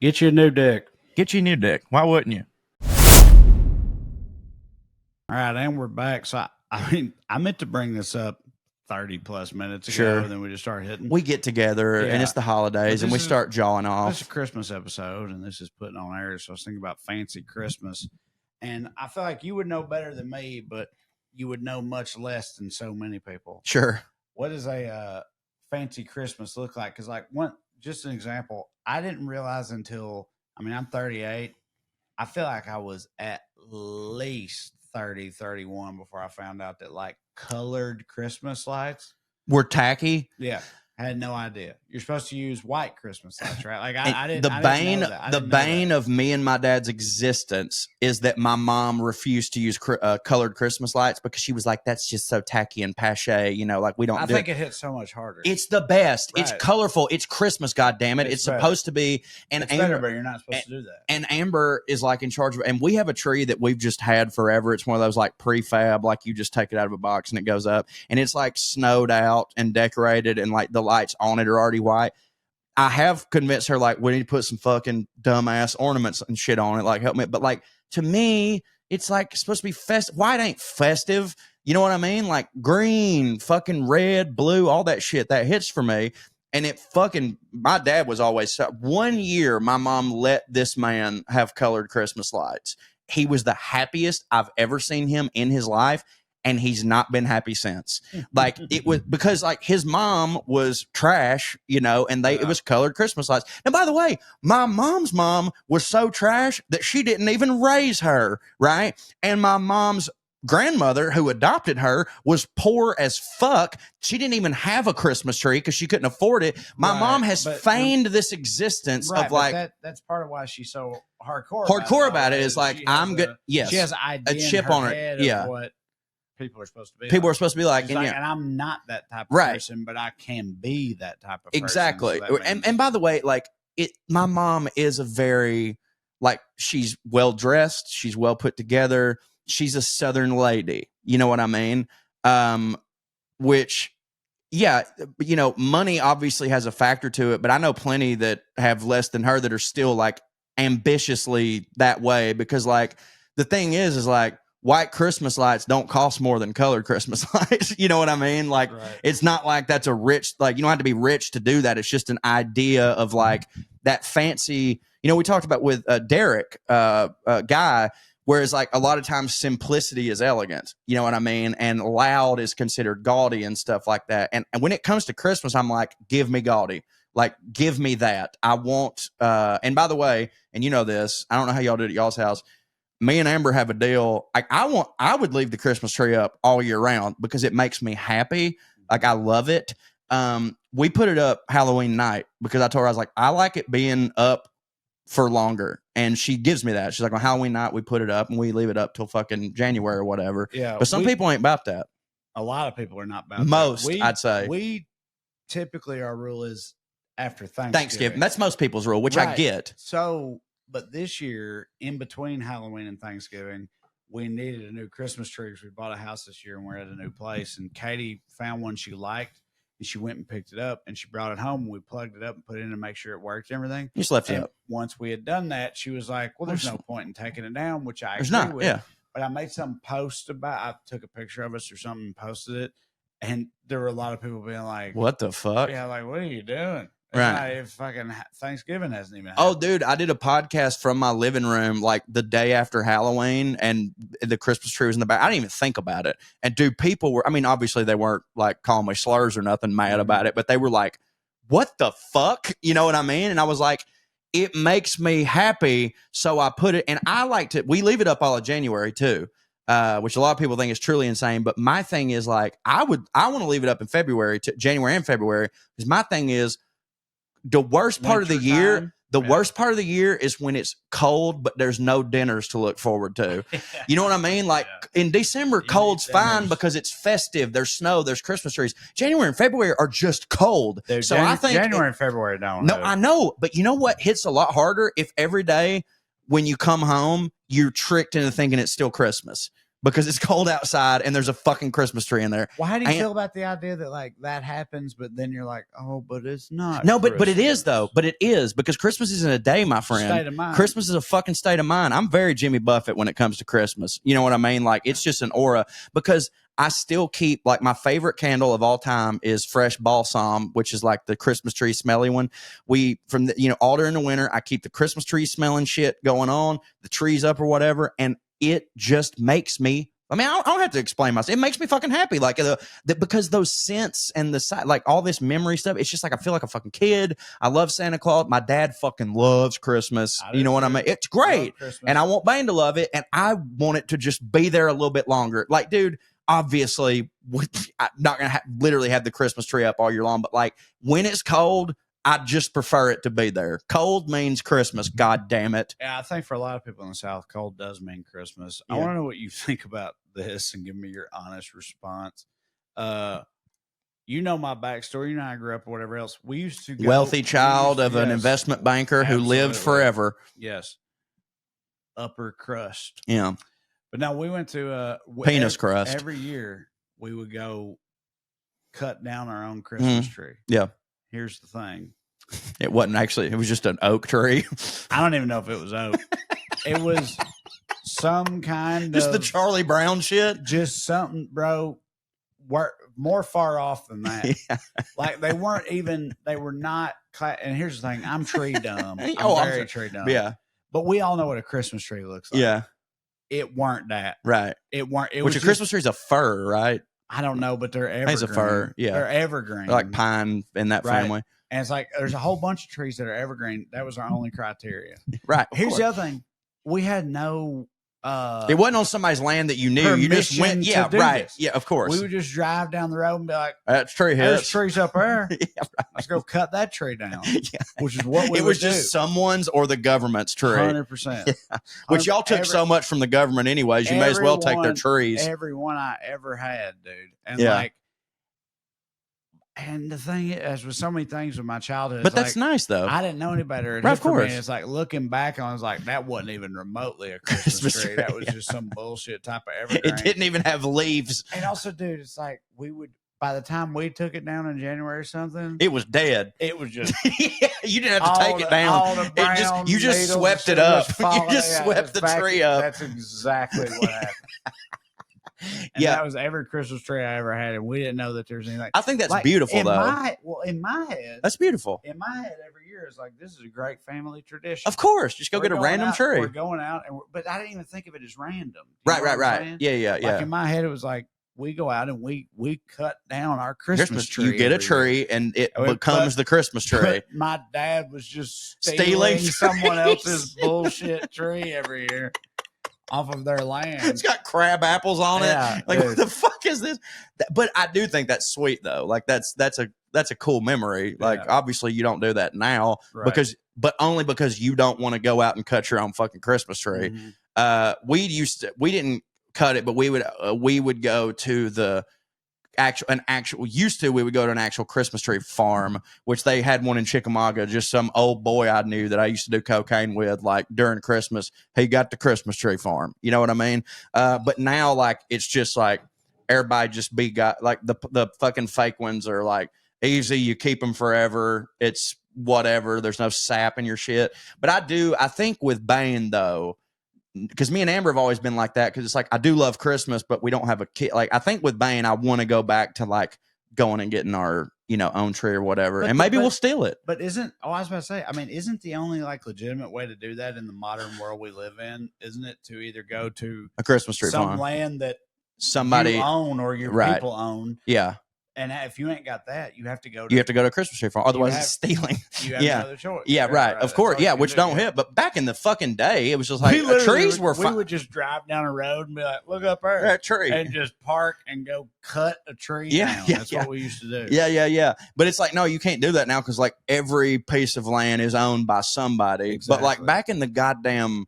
get you a new dick. Get you a new dick. Why wouldn't you? All right, and we're back. So, I meant to bring this up 30 plus minutes ago, Sure. and then we just started hitting. We get together, and it's the holidays, and we start jawing off. This is a Christmas episode, and this is Putting on Air. So I was thinking about fancy Christmas, and I feel like you would know better than me, but you would know much less than so many people. Sure. What does a fancy Christmas look like? Because, like, just an example, I didn't realize until, I'm 38. I feel like I was at least 30, 31 before I found out that, like, colored Christmas lights We're tacky. Yeah. I had no idea. You're supposed to use white Christmas lights, right? Like I didn't. The bane of me and my dad's existence is that my mom refused to use colored Christmas lights because she was like, "That's just so tacky and passe." You know, like we don't. I think it hits so much harder. It's the best. Right. It's colorful. It's Christmas. God damn it! It's supposed to be. And it's better, but you're not supposed to do that. And Amber is like in charge of. And we have a tree that we've just had forever. It's one of those like prefab, like you just take it out of a box and it goes up, and it's like snowed out and decorated, and like the lights on it are already white. I have convinced her, like, we need to put some fucking dumbass ornaments and shit on it, like help me. But like to me, it's like supposed to be festive. White ain't festive. You know what I mean? Like green, fucking red, blue, all that shit that hits for me. And it fucking, my dad was always, 1 year my mom let this man have colored Christmas lights. He was the happiest I've ever seen him in his life. And he's not been happy since. Like it was because like his mom was trash, you know, and it was colored Christmas lights. And by the way, my mom's mom was so trash that she didn't even raise her, right? And my mom's grandmother who adopted her was poor as fuck. She didn't even have a Christmas tree because she couldn't afford it. My mom has feigned this existence of like that's part of why she's so hardcore about it is like I'm good. Yes, she has a chip on her. Yeah. What people are supposed to be. People are supposed to be like, and I'm not that type of person, but I can be that type of person. Exactly. So and by the way, like my mom is a very like she's well dressed, she's well put together, she's a Southern lady. You know what I mean? Which, yeah, you know, money obviously has a factor to it, but I know plenty that have less than her that are still like ambitiously that way because like the thing is like white Christmas lights don't cost more than colored Christmas lights. You know what I mean? Like, it's not like that's a rich, like, you don't have to be rich to do that. It's just an idea of like that fancy, you know, we talked about with Derek, Guy, whereas like a lot of times simplicity is elegant, you know what I mean? And loud is considered gaudy and stuff like that. And when it comes to Christmas, I'm like, give me gaudy. Like, give me that. I want, and by the way, and you know this, I don't know how y'all do it at y'all's house. Me and Amber have a deal. Like, I would leave the Christmas tree up all year round because it makes me happy. Like, I love it. We put it up Halloween night because I told her, I was like, I like it being up for longer. And she gives me that. She's like, on Halloween night, we put it up and we leave it up till fucking January or whatever. Yeah. But some people ain't about that. A lot of people are not about Most, that. I'd say. We typically, our rule is after Thanksgiving. That's most people's rule, which I get. So, but this year, in between Halloween and Thanksgiving, we needed a new Christmas tree because we bought a house this year and we're at a new place. And Katie found one she liked and she went and picked it up and she brought it home. And we plugged it up and put it in to make sure it worked and everything. You just left it up. Once we had done that, she was like, well, there's no point in taking it down, which I agree with. Yeah. But I made some post about I took a picture of us or something and posted it. And there were a lot of people being like, what the fuck? Yeah, like, what are you doing? It's right. Not even fucking Thanksgiving hasn't even happened. Oh, dude, I did a podcast from my living room like the day after Halloween and the Christmas tree was in the back. I didn't even think about it. And dude, people were, I mean, obviously they weren't like calling me slurs or nothing mad about it, but they were like, what the fuck? You know what I mean? And I was like, it makes me happy. So I put it, and I like to, we leave it up all of January too. Which a lot of people think is truly insane. But my thing is like, I want to leave it up in February, January and February, because my thing is the worst part of the year. The worst part of the year is when it's cold, but there's no dinners to look forward to. You know what I mean? Like in December, cold's fine because it's festive. There's snow, there's Christmas trees. January and February are just cold. Dude, so I think January and February don't. No, I know. But you know what hits a lot harder? If every day when you come home, you're tricked into thinking it's still Christmas. Because it's cold outside and there's a fucking Christmas tree in there. Well, how do you feel about the idea that like that happens, but then you're like, oh, but it's not. No, but it is though. But it is because Christmas isn't a day, my friend. State of mind. Christmas is a fucking state of mind. I'm very Jimmy Buffett when it comes to Christmas. You know what I mean? Like it's just an aura because I still keep like my favorite candle of all time is fresh balsam, which is like the Christmas tree smelly one. We from the all during the winter, I keep the Christmas tree smelling shit going on, the trees up or whatever, and it just makes me, I mean, I don't have to explain myself. It makes me fucking happy. Like, because those scents and like all this memory stuff, it's just like, I feel like a fucking kid. I love Santa Claus. My dad fucking loves Christmas. You know what I mean? It's great. And I want Bane to love it. And I want it to just be there a little bit longer. Like, dude, obviously, I'm not going to literally have the Christmas tree up all year long. But like, when it's cold, I just prefer it to be there. Cold means Christmas. God damn it. Yeah, I think for a lot of people in the South, cold does mean Christmas. Yeah. I want to know what you think about this and give me your honest response. You know my backstory. You know I grew up or whatever else. We used to go, wealthy child of an investment banker who lived forever. Yes. Upper crust. Yeah. But now we went to penis crust. Every year we would go cut down our own Christmas tree. Yeah. Here's the thing. It wasn't actually, it was just an oak tree. I don't even know if it was oak. It was some kind just of. Just the Charlie Brown shit? Just something, bro, more far off than that. Yeah. Like they were not, and here's the thing, I'm tree dumb. I'm very tree dumb. Yeah. But we all know what a Christmas tree looks like. Yeah. It weren't that. Right. It weren't. It Which was a Christmas tree is a fir, right? I don't know, but they're evergreen. It's a fir, yeah. They're evergreen. They're like pine in that family. And it's like, there's a whole bunch of trees that are evergreen. That was our only criteria. Right. Here's the other thing. We had no... it wasn't on somebody's land that you knew. You just went, yeah, right. This. Yeah, of course. We would just drive down the road and be like, that's tree hits. There's trees up there. Yeah, right. Let's go cut that tree down. Yeah. Which is what we It was just someone's or the government's tree. 100%. Yeah. Which y'all took so much from the government anyways. You may as well take their trees. Every one I ever had, dude. And like, and the thing is, as with so many things with my childhood, but that's like, nice though. I didn't know any better. Right, of course. Me, it's like looking back on, it's like that wasn't even remotely a Christmas tree. That was just some bullshit type of evergreen. It didn't even have leaves. And also, dude, it's like we would by the time we took it down in January or something, it was dead. it was just Yeah, you didn't have to take it down. All the brown You just needles swept and it up. shit was You falling. just Yeah, swept the back- tree up. That's exactly what happened. And Yeah. that was every Christmas tree I ever had, and we didn't know that there's anything. I think that's Like, beautiful, in though. in my head, That's beautiful. in my head, every year is like, this is a great family tradition. Of course, just go We're get a going random out- tree. We're going out, but I didn't even think of it as random. You Right, know right, what I'm right. saying? Yeah, yeah, yeah. Like in my head, it was like we go out and we cut down our Christmas tree. You get a every tree, year. and it Oh, becomes the Christmas tree. But my dad was just Stealing someone trees. else's bullshit tree every year off of their land. It's got crab apples on Yeah, it. Like, dude. what the fuck is this? But I do think that's sweet, though. Like, that's a cool memory. Like, Yeah. obviously, you don't do that now Right. but only because you don't want to go out and cut your own fucking Christmas tree. Mhm. We didn't cut it, but we would go to the we would go to an actual Christmas tree farm, which they had one in Chickamauga. Just some old boy I knew that I used to do cocaine with, like during Christmas, he got the Christmas tree farm. You know what I mean? But now, like, it's just like everybody just got like the fucking fake ones are like easy. You keep them forever. It's whatever. There's no sap in your shit. But I think with Bane though, because me and Amber have always been like that, because it's like I do love Christmas, but we don't have a kid. Like, I think with Bane, I want to go back to like going and getting our own tree or whatever, and maybe we'll steal it. But I was about to say, I mean, isn't the only like legitimate way to do that in the modern world we live in, isn't it, to either go to A Christmas tree some farm, land that somebody you own or your Right. people own, yeah. and if you ain't got that, you have to go. You have to go to a Christmas tree farm, otherwise it's stealing. You have Yeah. no other choice. Yeah, right. Of That's course. all you Yeah, can which do, don't yeah. hit. But back in the fucking day, it was just like We literally trees were we would just drive down a road and be like, "Look up there," that tree. and just park and go cut a tree Yeah, down. yeah, That's yeah. what we used to do. Yeah. But it's like, no, you can't do that now because like every piece of land is owned by somebody. But like Exactly. back in the goddamn,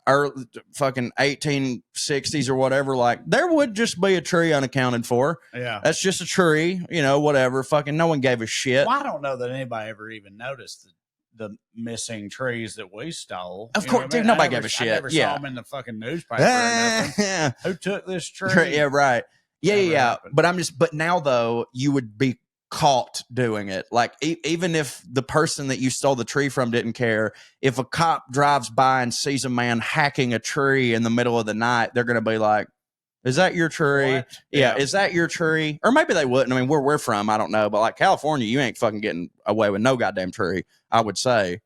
early fucking 1860s or whatever, like there would just be a tree unaccounted for. Yeah. That's just a tree, whatever. Fucking no one gave a shit. Well, I don't know that anybody ever even noticed the missing trees that we stole. Of You know course, what dude, I mean? nobody I gave never- a shit. I never Yeah. saw them in the fucking newspaper or nothing. Yeah. Who took this tree? Yeah, right. Yeah, Never yeah. happened. But now though, you would be caught doing it. Like even if the person that you stole the tree from didn't care, if a cop drives by and sees a man hacking a tree in the middle of the night, they're going to be like, "Is that your tree?" What? Yeah, is that your tree? Or maybe they wouldn't. I mean, where we're from, I don't know. But like California, you ain't fucking getting away with no goddamn tree, I would say.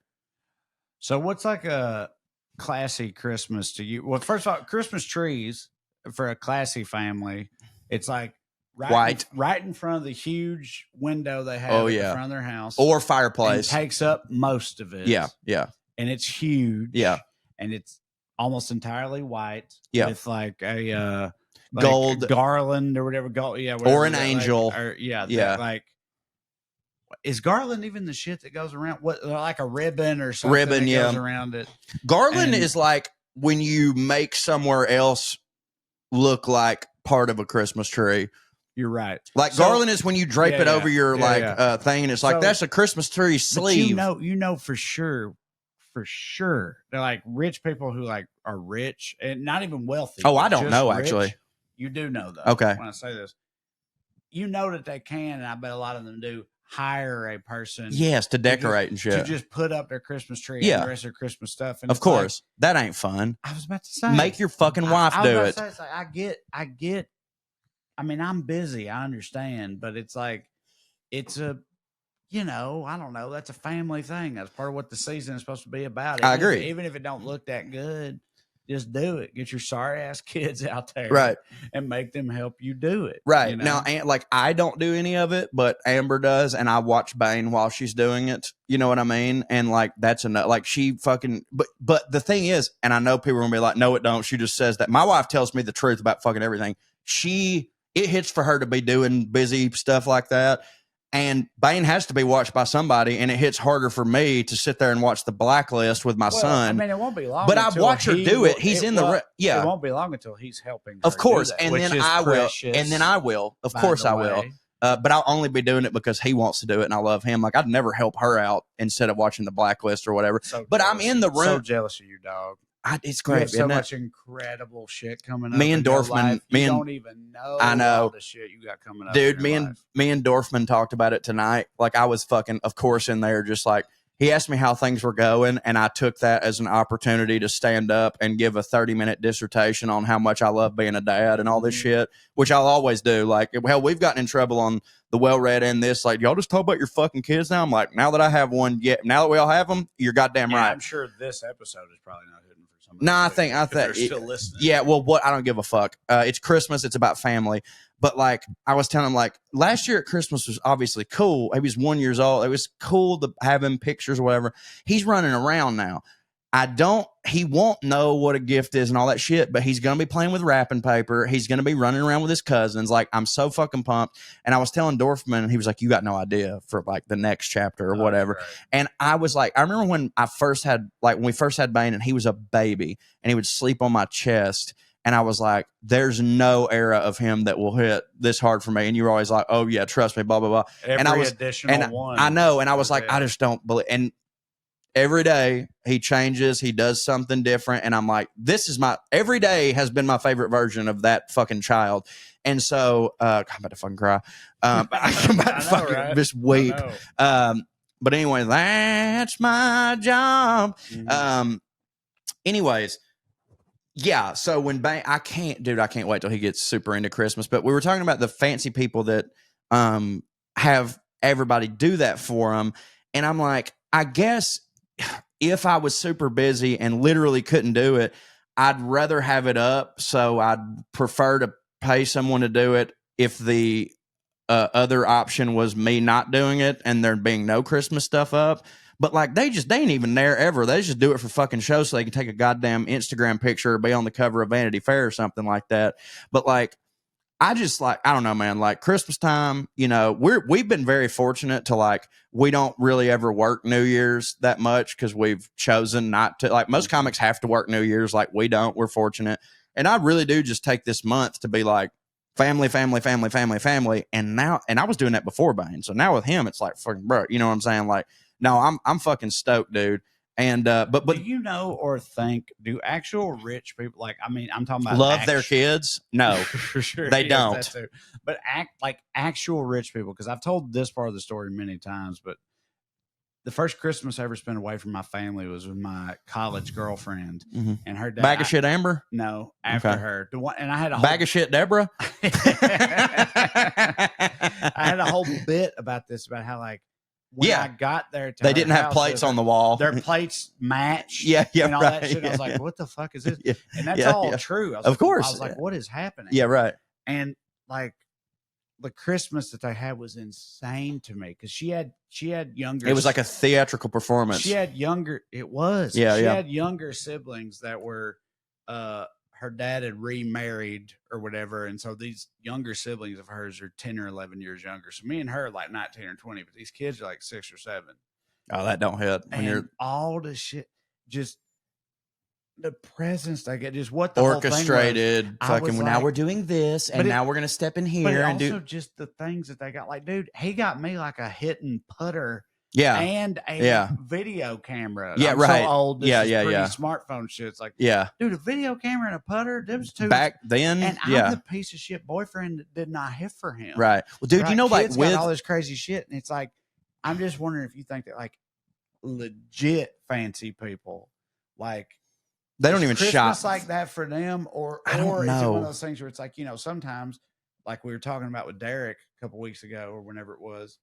So what's like a classy Christmas to you? Well, first of all, Christmas trees for a classy family, it's like White. right in front of the huge window they have Oh, at yeah. the front of their house. Or and fireplace. takes up most of it. Yeah, yeah. And it's huge. Yeah. And it's almost entirely white. Yeah. With like a Gold. garland or whatever. Yeah. Or an whatever, angel. Yeah. Yeah. Like, is garland even the shit that goes around? What, like a ribbon or something? Ribbon, that yeah. goes around it. Garland And- is like when you make somewhere else look like part of a Christmas tree. You're right. Like So- garland is when you drape Yeah, it over your yeah. thing, and it's like So- that's a Christmas tree But sleeve. you know for sure, they're like rich people who like are rich and not even wealthy. Oh, I but don't just know, rich. actually. You do know though. Okay. When I say this, you know that they can, and I bet a lot of them do, hire a person. Yes, to decorate and to shit. just put up their Christmas tree Yeah. and the rest of their Christmas stuff. And Of it's like- course, that ain't fun. I was about to say, Make your fucking wife I was do about it. to say, it's like, I get. I mean, I'm busy. I understand, but it's like, it's a, I don't know. That's a family thing. That's part of what the season is supposed to be about. I Even if- agree. even if it don't look that good, just do it. Get your sorry ass kids out there, Right. and make them help you do it. Right. you know? Now, like, I don't do any of it, but Amber does, and I watch Bane while she's doing it. You know what I mean? And, like, that's enough. Like, she fucking... But the thing is, and I know people are going to be like, no, it don't. She just says that. My wife tells me the truth about fucking everything. It hits for her to be doing busy stuff like that. And Bane has to be watched by somebody, and it hits harder for me to sit there and watch The Blacklist with my Well, son. I mean, it won't be long. But I until watch her he do will- it. He's in the yeah. It won't be long until he's helping. Of her do course, that, and which then is I will, precious, and then I will. Of by course, the I will. way. But I'll only be doing it because he wants to do it, and I love him. Like I'd never help her out instead of watching The Blacklist or whatever. So But I'm jealous. in the So room. jealous of you, dog. It's You have great. so much incredible shit coming up. Me and in your Dorfman, life. You don't even know. I know all the shit you got coming up. Dude, in your life. me and Dorfman talked about it tonight. Like I was fucking, of course, in there just like he asked me how things were going, and I took that as an opportunity to stand up and give a 30-minute dissertation on how much I love being a dad and all this shit, which I'll always do. Like, hell, we've gotten in trouble on the Well-Read and this. Like, y'all just talk about your fucking kids now? I'm like, now that I have one, now that we all have them, you're goddamn right. I'm sure this episode is probably not hidden for somebody. No, I think they're still listening. Yeah, well, I don't give a fuck. It's Christmas. It's about family. But like I was telling him, like last year at Christmas was obviously cool. He was 1 year old. It was cool to have him pictures or whatever. He's running around now. He won't know what a gift is and all that shit, but he's going to be playing with wrapping paper. He's going to be running around with his cousins. Like, I'm so fucking pumped. And I was telling Dorfman, and he was like, you got no idea for like the next chapter or whatever. Right. And I was like, I remember when we first had Bane and he was a baby and he would sleep on my chest. And I was like, there's no era of him that will hit this hard for me. And you were always like, oh yeah, trust me, blah, blah, blah. One. I know. And I was like, I just don't believe. And every day he changes, he does something different. And I'm like, every day has been my favorite version of that fucking child. And so, I'm about to fucking cry. I'm about to fucking just weep. But anyway, that's my job. Mm-hmm. Anyways. Yeah, so when I can't wait till he gets super into Christmas. But we were talking about the fancy people that have everybody do that for them. And I'm like, I guess if I was super busy and literally couldn't do it, I'd rather have it up. So I'd prefer to pay someone to do it if the other option was me not doing it and there being no Christmas stuff up. But like they ain't even there ever. They just do it for fucking show so they can take a goddamn Instagram picture or be on the cover of Vanity Fair or something like that. But like, I don't know, man, like Christmas time, you know, we've been very fortunate to like, we don't really ever work New Year's that much because we've chosen not to. Like most comics have to work New Year's. Like we don't, we're fortunate. And I really do just take this month to be like family. And I was doing that before Bane. So now with him, it's like fucking bro, you know what I'm saying? Like, no, I'm fucking stoked, dude. And but do you know or think do actual rich people I'm talking about love their kids? No, for sure they don't. But actual rich people, because I've told this part of the story many times. But the first Christmas I ever spent away from my family was with my college girlfriend and her dad. Bag of shit, Amber? No, after her. The one, and I had a bag of shit, Deborah. I had a whole bit about this about how when I got there, they didn't have plates on the wall. Their plates matched. And all that shit. I was like, what the fuck is this? And that's all true. Of course. I was like, what is happening? Yeah, right. And like the Christmas that they had was insane to me because she had younger. It was like a theatrical performance. She had younger. It was. She had younger siblings that were. Her dad had remarried or whatever. And so these younger siblings of hers are 10 or 11 years younger. So me and her are like 19 or 20, but these kids are like 6 or 7. Oh, that don't hit. When you're all the shit, just the presents they get, just what the orchestrated. Whole thing was. Fucking now we're doing this and now we're going to step in here and also just the things that they got. Like, dude, he got me like a hit and putter. Yeah. And a video camera. Yeah, I'm right. So old. This is pretty yeah. Smartphone shit. It's like, dude, a video camera and a putter. Them two back then. And I'm the piece of shit boyfriend that did not hit for him. Right. Well, dude, you know, kids like got all this crazy shit, and it's like, I'm just wondering if you think that like legit fancy people like they don't even Christmas shop like that for them, or is it one of those things where it's like, you know, sometimes like we were talking about with Derek a couple weeks ago or whenever it was.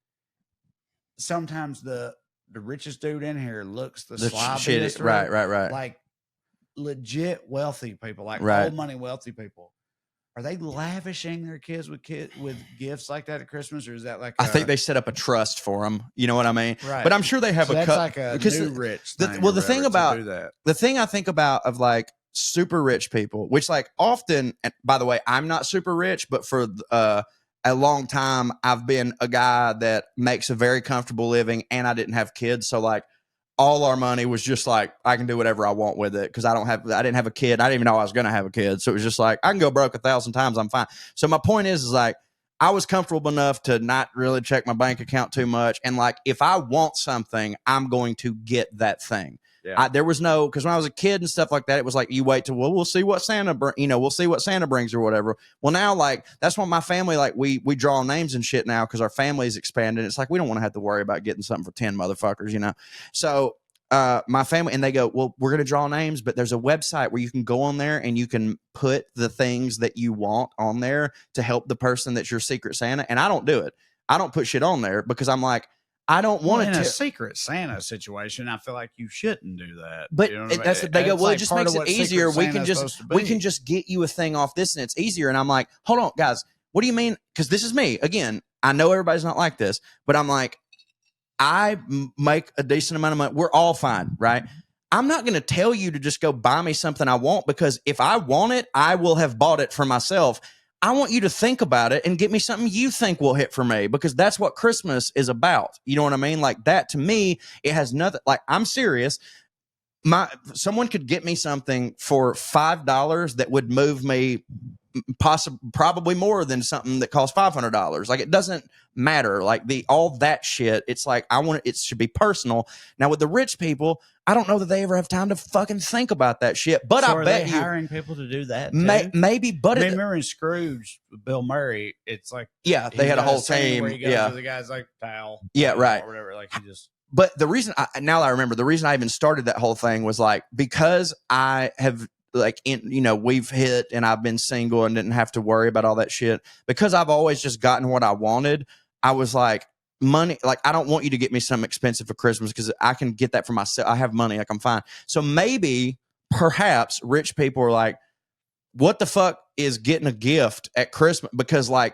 Sometimes the richest dude in here looks the sloppiest. Right. Like legit wealthy people, like old money wealthy people. Are they lavishing their kids with gifts like that at Christmas, or is that like? I think they set up a trust for them. You know what I mean? Right. But I'm sure they have that's like a new rich thing. The thing about the thing I think about of like super rich people, which like often, and by the way, I'm not super rich, but for a long time, I've been a guy that makes a very comfortable living, and I didn't have kids, so like all our money was just like I can do whatever I want with it because I didn't have a kid. I didn't even know I was going to have a kid, so it was just like I can go broke 1,000 times. I'm fine. So my point is like I was comfortable enough to not really check my bank account too much, and like if I want something, I'm going to get that thing. Yeah. There was no, because when I was a kid and stuff like that, it was like you wait till we'll see what Santa we'll see what Santa brings or whatever. Well, now like that's what my family like we draw names and shit now because our family is expanded. It's like we don't want to have to worry about getting something for 10 motherfuckers, you know. So my family, and they go, well, we're going to draw names, but there's a website where you can go on there and you can put the things that you want on there to help the person that's your Secret Santa. And I don't do it. I don't put shit on there because I'm like, I don't want in to. A Secret Santa situation, I feel like you shouldn't do that. But you know what that's I mean? they go, It's well, like it just part makes of it what easier. Secret We Santa's can just get you a thing off this and it's easier. And I'm like, hold on, guys, what do you mean? Because this is me again. I know everybody's not like this, but I'm like, I make a decent amount of money. We're all fine, right? I'm not going to tell you to just go buy me something I want because if I want it, I will have bought it for myself. I want you to think about it and get me something you think will hit for me because that's what Christmas is about. You know what I mean? Like that to me, it has nothing. Like I'm serious. Someone could get me something for $5 that would move me probably more than something that costs $500. Like it doesn't matter. Like all that shit. It's like it should be personal. Now with the rich people, I don't know that they ever have time to fucking think about that shit. But so I bet you hiring people to do that. Too? Maybe. But remember in Scrooge, with Bill Murray, it's like they had a whole team. Where he goes to the guy's like towel. Right. Or whatever. Like he just. But the reason now that I remember, the reason I even started that whole thing was like because I have like we've hit and I've been single and didn't have to worry about all that shit because I've always just gotten what I wanted. I was like money, like I don't want you to get me something expensive for Christmas because I can get that for myself. I have money, like I'm fine. So maybe perhaps rich people are like, what the fuck is getting a gift at Christmas? Because like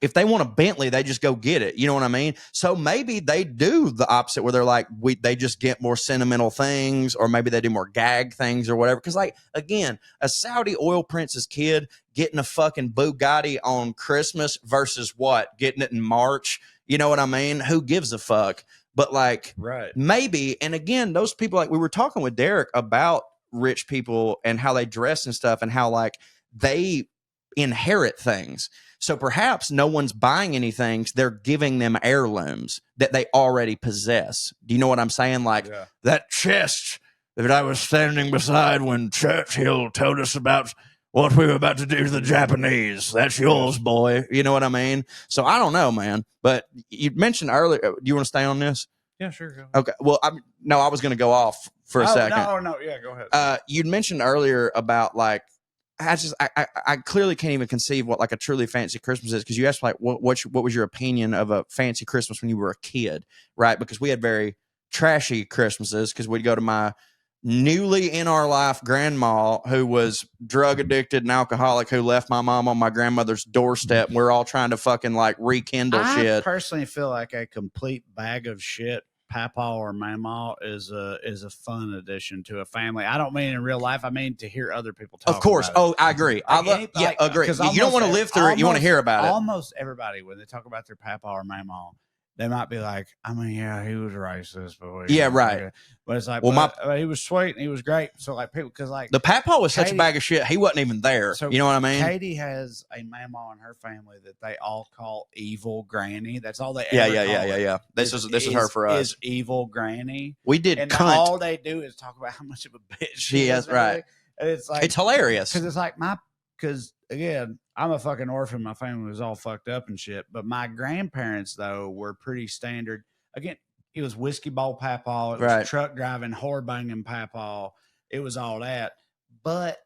if they want a Bentley, they just go get it. You know what I mean? So maybe they do the opposite where they're like, they just get more sentimental things, or maybe they do more gag things or whatever. Because like, again, a Saudi oil prince's kid getting a fucking Bugatti on Christmas versus what? Getting it in March. You know what I mean? Who gives a fuck? But like, right. Maybe. And again, those people, like we were talking with Derek about rich people and how they dress and stuff and how like they inherit things. So perhaps no one's buying anything. They're giving them heirlooms that they already possess. Do you know what I'm saying? Like that chest that I was standing beside when Churchill told us about what we were about to do to the Japanese. That's yours, boy. You know what I mean? So I don't know, man. But you mentioned earlier, do you want to stay on this? Yeah, sure. Go ahead. Okay. Well, I was going to go off for a second. No. Yeah, go ahead. You'd mentioned earlier about like, I clearly can't even conceive what like a truly fancy Christmas is because you asked like what was your opinion of a fancy Christmas when you were a kid, right? Because we had very trashy Christmases because we'd go to my newly in our life grandma who was drug addicted and alcoholic who left my mom on my grandmother's doorstep. And we're all trying to fucking like rekindle shit. I personally feel like a complete bag of shit. Papa or Mama is a fun addition to a family. I don't mean in real life. I mean to hear other people talk. Of course. About it. I agree. Agree. You don't want to live through it. You want to hear about it. Almost everybody, when they talk about their Papa or Mama, they might be like, I mean, yeah, he was racist, but right. But it's like, well, he was sweet and he was great. So like people, because like the Papa was such a bag of shit. He wasn't even there. So you know what I mean? Katie has a mama in her family that they all call evil granny. That's all they. Yeah. This is her for us. Is evil granny. We did and cunt. All they do is talk about how much of a bitch she is. Right. And it's like it's hilarious because it's like because again, I'm a fucking orphan. My family was all fucked up and shit. But my grandparents, though, were pretty standard. Again, it was whiskey bowl Papa. It was truck driving, whore banging Papa. It was all that. But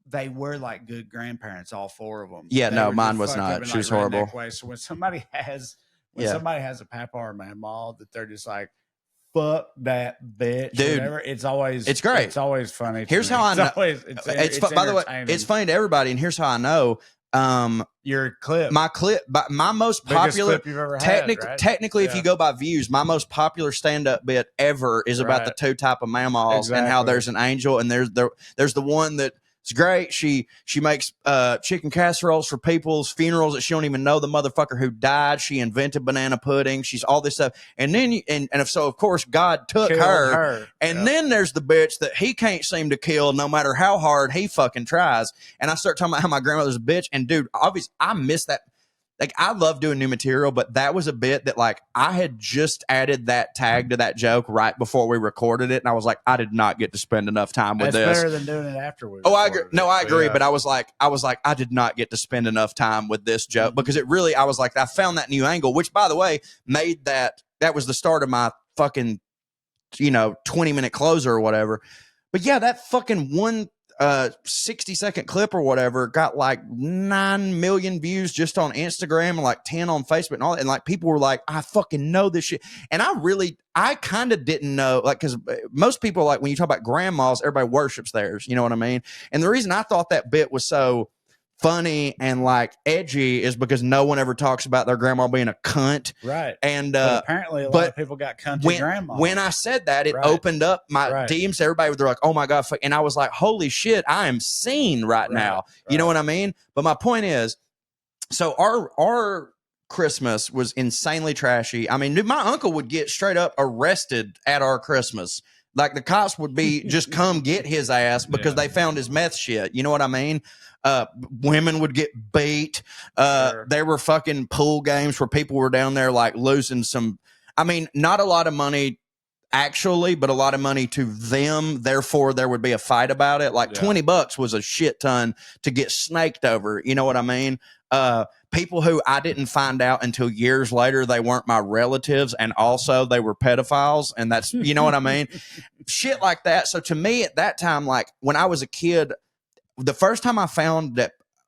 they were like good grandparents, all four of them. Yeah, no, mine was not. She was horrible. So when somebody has a Papa or Mama that they're just like, fuck that bitch, dude. Whatever. It's great. It's always funny. Here's how I know. By the way, it's funny to everybody, and here's how I know. Your clip, my most popular clip you've ever had, right? Technically, if you go by views, my most popular stand-up bit ever is about the two type of mammals and how there's an angel and there's the one that. It's great. She makes chicken casseroles for people's funerals that she don't even know the motherfucker who died. She invented banana pudding. She's all this stuff. And then so of course God took her. And then there's the bitch that he can't seem to kill no matter how hard he fucking tries. And I start talking about how my grandmother's a bitch. And dude, obviously I miss that. like I love doing new material, but that was a bit that like I had just added that tag to that joke right before we recorded it, and I was like, I did not get to spend enough time with That's this. better than doing it afterwards. Oh, I agree. No, I agree. But I was like, I did not get to spend enough time with this joke because it really, I was like, I found that new angle, which by the way, made that was the start of my fucking, 20-minute closer or whatever. But yeah, that fucking 60-second clip or whatever got like 9 million views just on Instagram and like 10 on Facebook and all that. And like people were like, I fucking know this shit. And I kind of didn't know, like, because most people, like when you talk about grandmas, everybody worships theirs. You know what I mean? And the reason I thought that bit was so funny and like edgy is because no one ever talks about their grandma being a cunt. Right. And but apparently a lot of people got cunty grandma. When I said that, it opened up my DMs to everybody. They're like, oh my God. And I was like, holy shit, I am seen right now. You know what I mean? But my point is, so our Christmas was insanely trashy. I mean, dude, my uncle would get straight up arrested at our Christmas. Like the cops would be just come get his ass because they found his meth shit. You know what I mean? Women would get beat. There were fucking pool games where people were down there like losing some, I mean, not a lot of money actually, but a lot of money to them. Therefore, there would be a fight about it. Like $20 was a shit ton to get snaked over. You know what I mean? People who I didn't find out until years later, they weren't my relatives. And also they were pedophiles. And that's, you know what I mean? Shit like that. So to me at that time, like when I was a kid, the first time I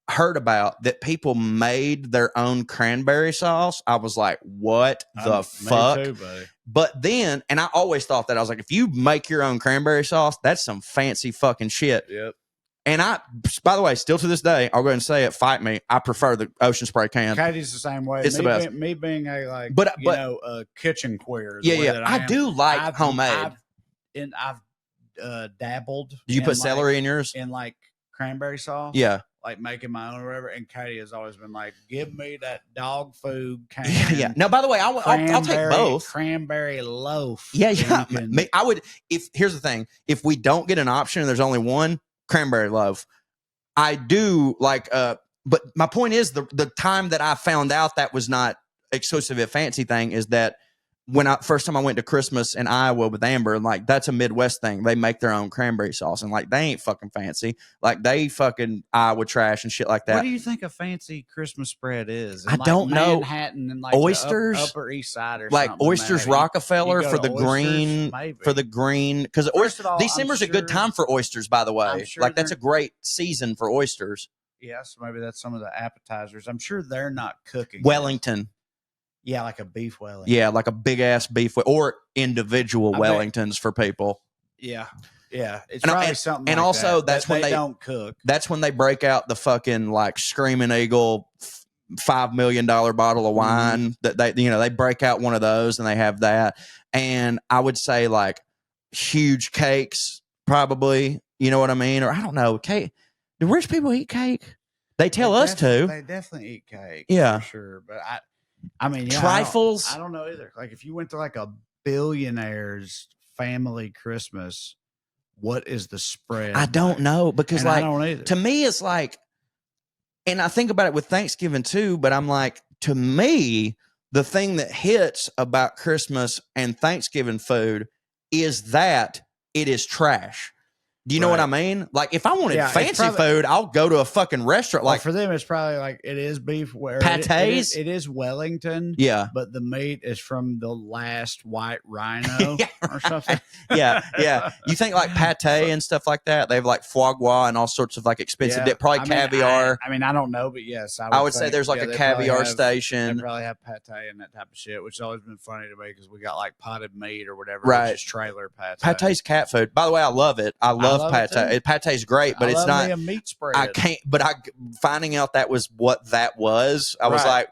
heard about that people made their own cranberry sauce, I was like, what the fuck? Me too, buddy. But then, and I always thought that, I was like, if you make your own cranberry sauce, that's some fancy fucking shit. Yep. And by the way, still to this day, I'll go ahead and say it, fight me, I prefer the Ocean Spray can. Katie's the same way. It's the best. Me being a a kitchen queer. Yeah. I do like homemade. I've dabbled. Do you put celery in yours? In like cranberry sauce. Yeah. Like making my own or whatever. And Katie has always been like, give me that dog food can. Yeah. Now, by the way, I'll take both. Cranberry loaf. Yeah. Here's the thing. If we don't get an option and there's only one, cranberry loaf. I do like, but my point is the time that I found out that was not exclusively a fancy thing is that when first time I went to Christmas in Iowa with Amber, and like that's a Midwest thing. They make their own cranberry sauce, and like they ain't fucking fancy. Like they fucking Iowa trash and shit like that. What do you think a fancy Christmas spread is? I don't know. Manhattan and like oysters, Upper East Side, or like oysters, Rockefeller for the green, because December's a good time for oysters. By the way, like that's a great season for oysters. Yes, maybe that's some of the appetizers. I'm sure they're not cooking. Wellington. Yeah, like a beef Wellington. Yeah, like a big ass beef or individual Wellingtons for people. Yeah, it's probably something. And like also, that's when they don't cook. That's when they break out the fucking like Screaming Eagle $5 million bottle of wine. That they break out one of those and they have that. And I would say like huge cakes, probably. You know what I mean? Or I don't know, cake. Do rich people eat cake? They tell us to. They definitely eat cake. Yeah, for sure. But I mean, yeah, trifles. I don't know either. Like if you went to like a billionaire's family Christmas, what is the spread? I don't know because like I don't either. To me, it's like, and I think about it with Thanksgiving too. But I'm like, to me, the thing that hits about Christmas and Thanksgiving food is that it is trash. Do you know what I mean? Like, if I wanted fancy food, I'll go to a fucking restaurant. Like for them, it's probably like it is beef. Patés. It is Wellington. Yeah, but the meat is from the last white rhino or something. Yeah. You think like pate and stuff like that? They have like foie gras and all sorts of like expensive dip. Probably caviar. I mean, I don't know, but yes, I would say there's like a caviar station. They probably have pate and that type of shit, which has always been funny to me because we got like potted meat or whatever, which is trailer pate. Pate's cat food. By the way, I love it. I love pate. Pate's great, but it's not a meat spread. I can't. But finding out that was what that was, I was like,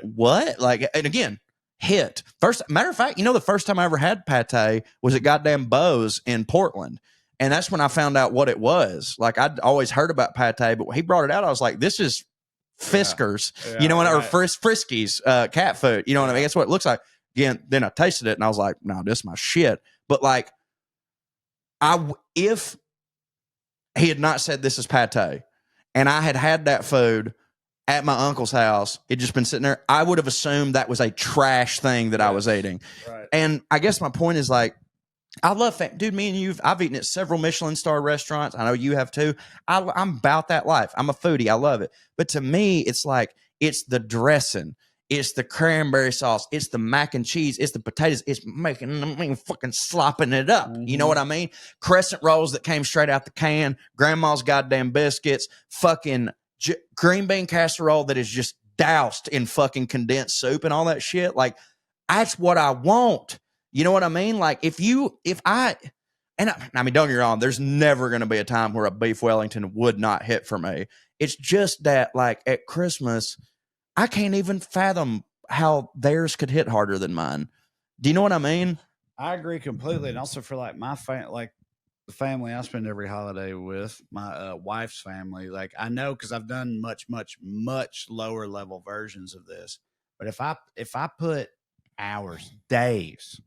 what? Like, and again, hit first. Matter of fact, the first time I ever had pate was at goddamn Bo's in Portland, and that's when I found out what it was. Like, I'd always heard about pate, but when he brought it out, I was like, this is Fiskars, or Friskies cat food. You know what I mean? That's what it looks like. Again, then I tasted it and I was like, no, this is my shit. But like, if he had not said this is pate and I had that food, at my uncle's house. It'd just been sitting there. I would have assumed that was a trash thing that I was eating. Right. And I guess my point is like, I love dude. Me and I've eaten at several Michelin star restaurants. I know you have too. I'm about that life. I'm a foodie. I love it. But to me, it's like it's the dressing, it's the cranberry sauce, it's the mac and cheese, it's the potatoes. It's fucking slopping it up. You know what I mean? Crescent rolls that came straight out the can, grandma's goddamn biscuits, fucking green bean casserole that is just doused in fucking condensed soup and all that shit. Like that's what I want. You know what I mean? Like I mean, don't get me wrong, there's never going to be a time where a beef Wellington would not hit for me. It's just that like at Christmas, I can't even fathom how theirs could hit harder than mine. Do you know what I mean? I agree completely. And also for like my like the family I spend every holiday with, my wife's family, like I know, cause I've done much, much, much lower level versions of this. But if I put hours, days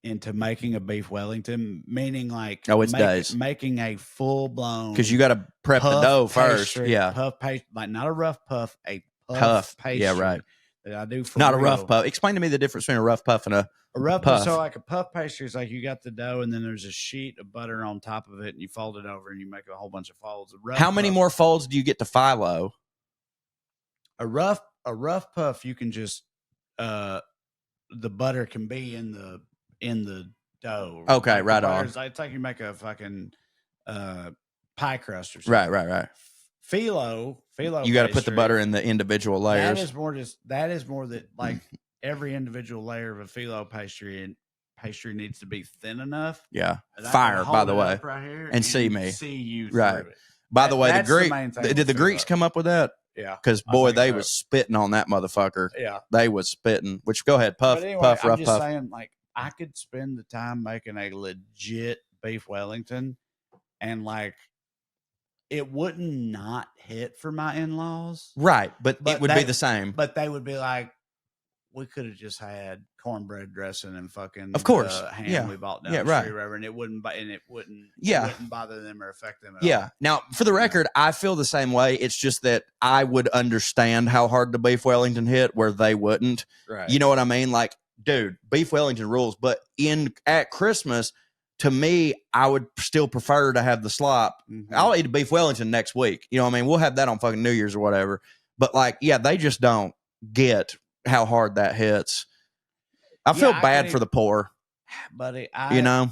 into making a beef Wellington, meaning like days making a full blown, because you got to prep the dough first. Pastry, yeah, puff pastry, like not a rough puff, a puff pastry. Yeah, right. That I do for not real. A rough puff. Explain to me the difference between a rough puff and a rough puff. So like a puff pastry is like you got the dough and then there's a sheet of butter on top of it and you fold it over and you make a whole bunch of folds. How many more folds do you get to phyllo? A rough puff, you can just the butter can be in the dough. Okay, like right on. It's like you make a fucking pie crust or something. Right. Phyllo. You got to put the butter in the individual layers. That is more that like every individual layer of a phyllo pastry needs to be thin enough. Yeah. Fire, by the way. Right here and see me. See you right. Through it. By the way, did the Greeks come up with that? Yeah. Because boy, they was spitting on that motherfucker. Yeah. They was spitting. Which go ahead, puff, anyway, puff, rough I'm just puff. saying, like, I could spend the time making a legit beef Wellington and like it wouldn't not hit for my in-laws. Right. But it would be the same. But they would be like, we could have just had cornbread dressing and fucking of course ham we bought down the street, right. And it wouldn't bother them or affect them at all. Now, for the record, I feel the same way. It's just that I would understand how hard the beef Wellington hit where they wouldn't. Right. You know what I mean? Like, dude, beef Wellington rules. But at Christmas, to me, I would still prefer to have the slop. Mm-hmm. I'll eat a beef Wellington next week. You know what I mean? We'll have that on fucking New Year's or whatever. But like, yeah, they just don't get how hard that hits. I feel bad for the poor, buddy. My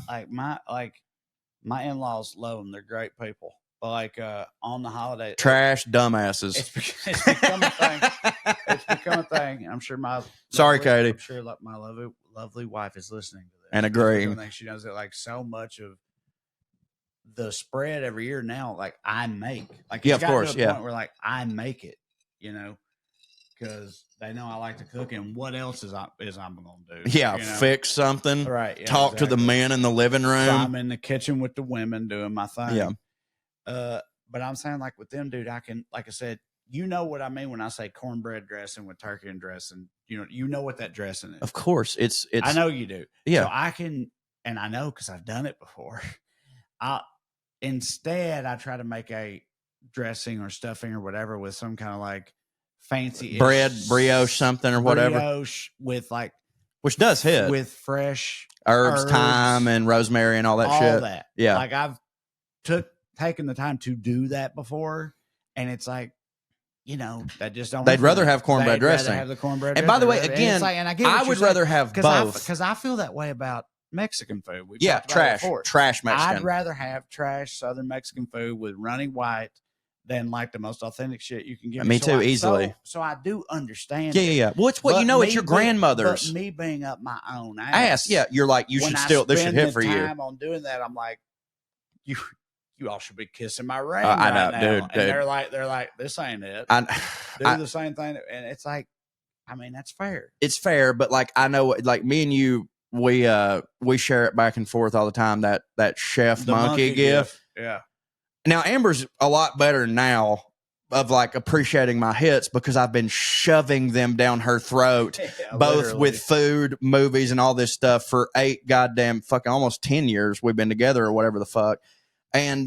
in-laws love them. They're great people. But like on the holiday, trash dumbasses. It's become a thing. It's become a thing. I'm sure Katie. I'm sure my lovely wife is listening to this and agreeing. She knows that like so much of the spread every year now, like I make, like of course, to a point where like I make it, you know. Because they know I like to cook, and what else is I'm going to do? Yeah, fix something. Right. Yeah, talk to the men in the living room. So I'm in the kitchen with the women doing my thing. Yeah. But I'm saying, like with them, dude, I can, like I said, you know what I mean when I say cornbread dressing with turkey and dressing. You know what that dressing is. Of course, it's. I know you do. Yeah. So I can, and I know because I've done it before. Instead, I try to make a dressing or stuffing or whatever with some kind of like fancy bread, brioche, something or whatever. Brioche with like, which does hit with fresh herbs, thyme, and rosemary and all that shit. All that, yeah. Like I've taken the time to do that before, and it's like, that just don't. They'd rather have cornbread dressing. Have the cornbread. And by the way, again, I would rather have both because I feel that way about Mexican food. Trash Mexican. I'd rather have trash Southern Mexican food with runny white than like the most authentic shit you can get. Me too, easily. So I do understand. Yeah. Well, it's what it's your grandmother's. But me being up my own ass. Yeah, you're like you should still. This should hit for you. On doing that, I'm like, you all should be kissing my ring. I know, now. dude. And they're like, this ain't it. Do the same thing, and it's like, I mean, that's fair. It's fair, but like I know, like me and you, we share it back and forth all the time. That chef monkey gift. Yeah. Now Amber's a lot better now of like appreciating my hits because I've been shoving them down her throat, both literally. with food, movies, and all this stuff for 8 goddamn fucking almost 10 years we've been together or whatever the fuck. And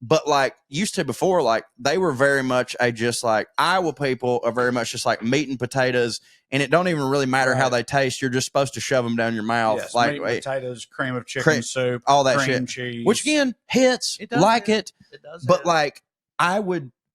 But like used to before, like they were very much just like Iowa people are very much just like meat and potatoes, and it don't even really matter how they taste. You're just supposed to shove them down your mouth, Yes, like meat and potatoes, cream of chicken soup, all that cream shit, cheese, which again hits it does like hit. it. It does, but hit. like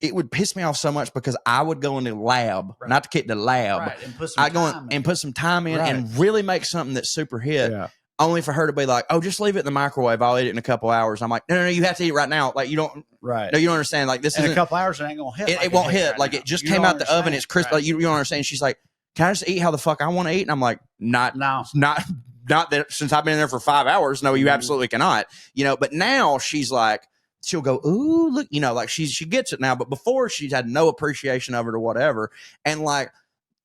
it would piss me off so much because I would go in the lab, not to get the lab, and put some time in. Put some time in and really make something that's super hit. Yeah. Only for her to be like, "Oh, just leave it in the microwave. I'll eat it in a couple hours." I'm like, "No, you have to eat it right now. Like you don't, right? No, you don't understand. Like this in is a couple hours, it ain't gonna hit. It won't hit. Right like now. It just came out the oven. It's crisp. Right. Like you don't understand." She's like, "Can I just eat how the fuck I want to eat?" And I'm like, "Not that since I've been there for 5 hours. No, you absolutely cannot. You know." But now she's like, she'll go, "Ooh, look," you know, like she gets it now. But before she's had no appreciation of it or whatever. And like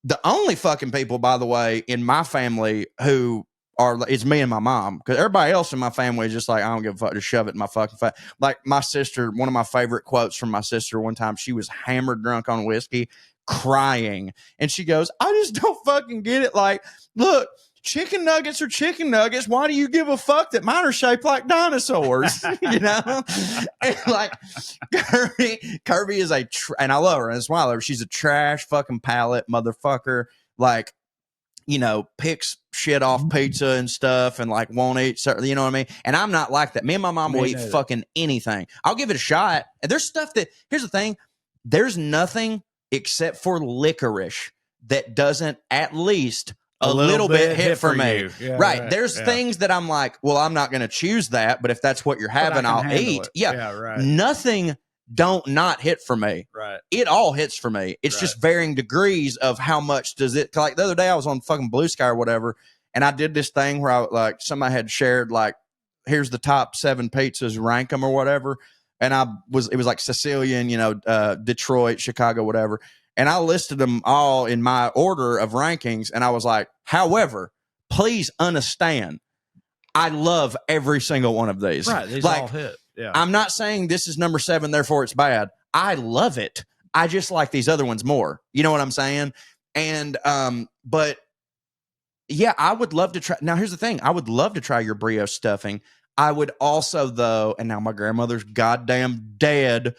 the only fucking people, by the way, in my family who it's me and my mom, because everybody else in my family is just like, I don't give a fuck, just shove it in my fucking face. Like my sister, one of my favorite quotes from my sister, one time she was hammered drunk on whiskey, crying, and she goes, "I just don't fucking get it. Like, look, chicken nuggets are chicken nuggets. Why do you give a fuck that mine are shaped like dinosaurs?" You know? And like Kirby is and I love her, and that's why I love her. She's a trash fucking palate motherfucker. Like, you know, picks shit off pizza and stuff and like won't eat, you know what I mean? And I'm not like that. Me and my mom will eat fucking anything. I'll give it a shot. And there's stuff here's the thing. There's nothing except for licorice that doesn't at least a little bit hit for me. Yeah, right. There's things that I'm like, well, I'm not going to choose that, but if that's what you're having, I'll eat. It. Yeah. Right. Nothing don't not hit for me. Right. It all hits for me. It's just varying degrees of how much does it. Like the other day I was on fucking Blue Sky or whatever, and I did this thing where I like somebody had shared like, here's the top 7 pizzas, rank them or whatever. And it was like Sicilian, you know, Detroit, Chicago, whatever. And I listed them all in my order of rankings. And I was like, however, please understand, I love every single one of these. Right. These like, all hit. Yeah. I'm not saying this is number 7, therefore it's bad. I love it. I just like these other ones more. You know what I'm saying? And, but yeah, I would love to try. Now, here's the thing. I would love to try your brioche stuffing. I would also, though, and now my grandmother's goddamn dead.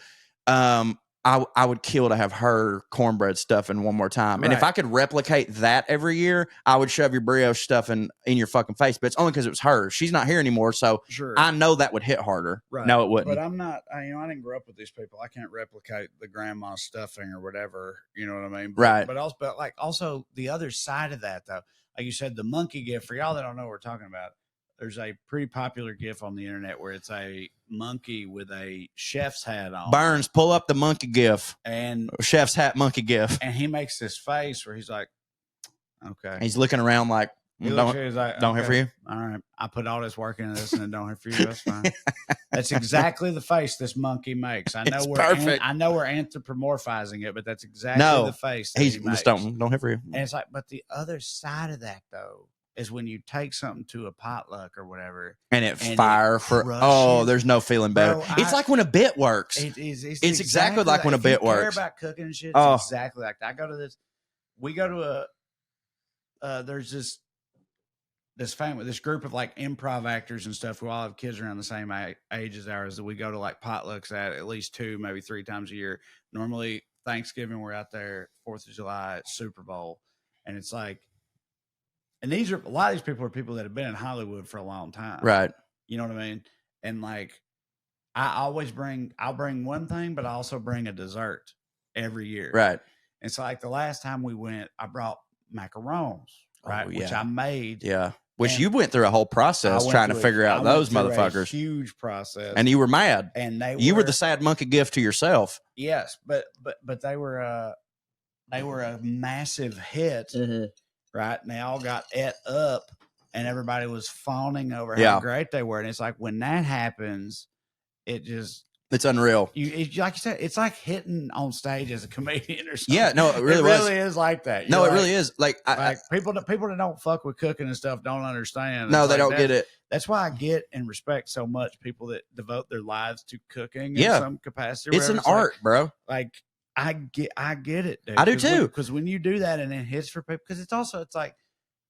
I would kill to have her cornbread stuffing one more time. Right. And if I could replicate that every year, I would shove your brioche stuffing in your fucking face. But it's only because it was hers. She's not here anymore, so I know that would hit harder. Right. No, it wouldn't. But I'm not. I didn't grow up with these people. I can't replicate the grandma stuffing or whatever. You know what I mean? Right. But also the other side of that, though, like you said, the monkey gift. For y'all that don't know what we're talking about, there's a pretty popular GIF on the internet where it's a monkey with a chef's hat on. Burns, pull up the monkey GIF. And chef's hat monkey GIF. And he makes this face where he's like, okay. He's looking around like, don't hear for you. All right. I put all this work into this and then don't hear for you. That's fine. That's exactly the face this monkey makes. I know I know we're anthropomorphizing it, but that's exactly the face that he makes. Don't hear for you. And it's like, but the other side of that though is when you take something to a potluck or whatever, and there's no feeling better. Bro, it's like when a bit works. It is. It's exactly like when a bit works. Care about cooking and shit. It's exactly like that. I go to this. We go to there's this family, this group of like improv actors and stuff who all have kids around the same age as ours that we go to like potlucks at least 2, maybe 3 times a year. Normally Thanksgiving, we're out there, 4th of July, Super Bowl. And it's like, and a lot of these people are people that have been in Hollywood for a long time. Right. You know what I mean? And like, I'll bring one thing, but I also bring a dessert every year. Right. And so like the last time we went, I brought macarons, right? Which I made. Yeah. Which you went through a whole process trying to figure out those motherfuckers. A huge process. And you were mad. And you were the sad monkey gift to yourself. Yes, but they were a massive hit, right? And they all got ate up, and everybody was fawning over how great they were. And it's like when that happens, it's unreal. Like you said, it's like hitting on stage as a comedian or something. Yeah, no, it really is like that. No, it really is. Like people that don't fuck with cooking and stuff don't understand. No, they don't get it. That's why I get and respect so much people that devote their lives to cooking in some capacity. It's an art, bro. Like I get it, dude. I do too. Because when you do that and it hits for people, because it's like,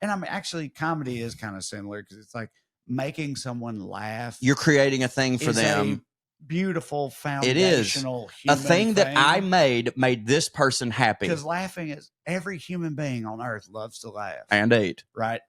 and I mean, actually, comedy is kind of similar because it's like making someone laugh. You're creating a thing for them. beautiful It foundational is a human thing that I made this person happy. Because laughing is every human being on earth loves to laugh and eat. right?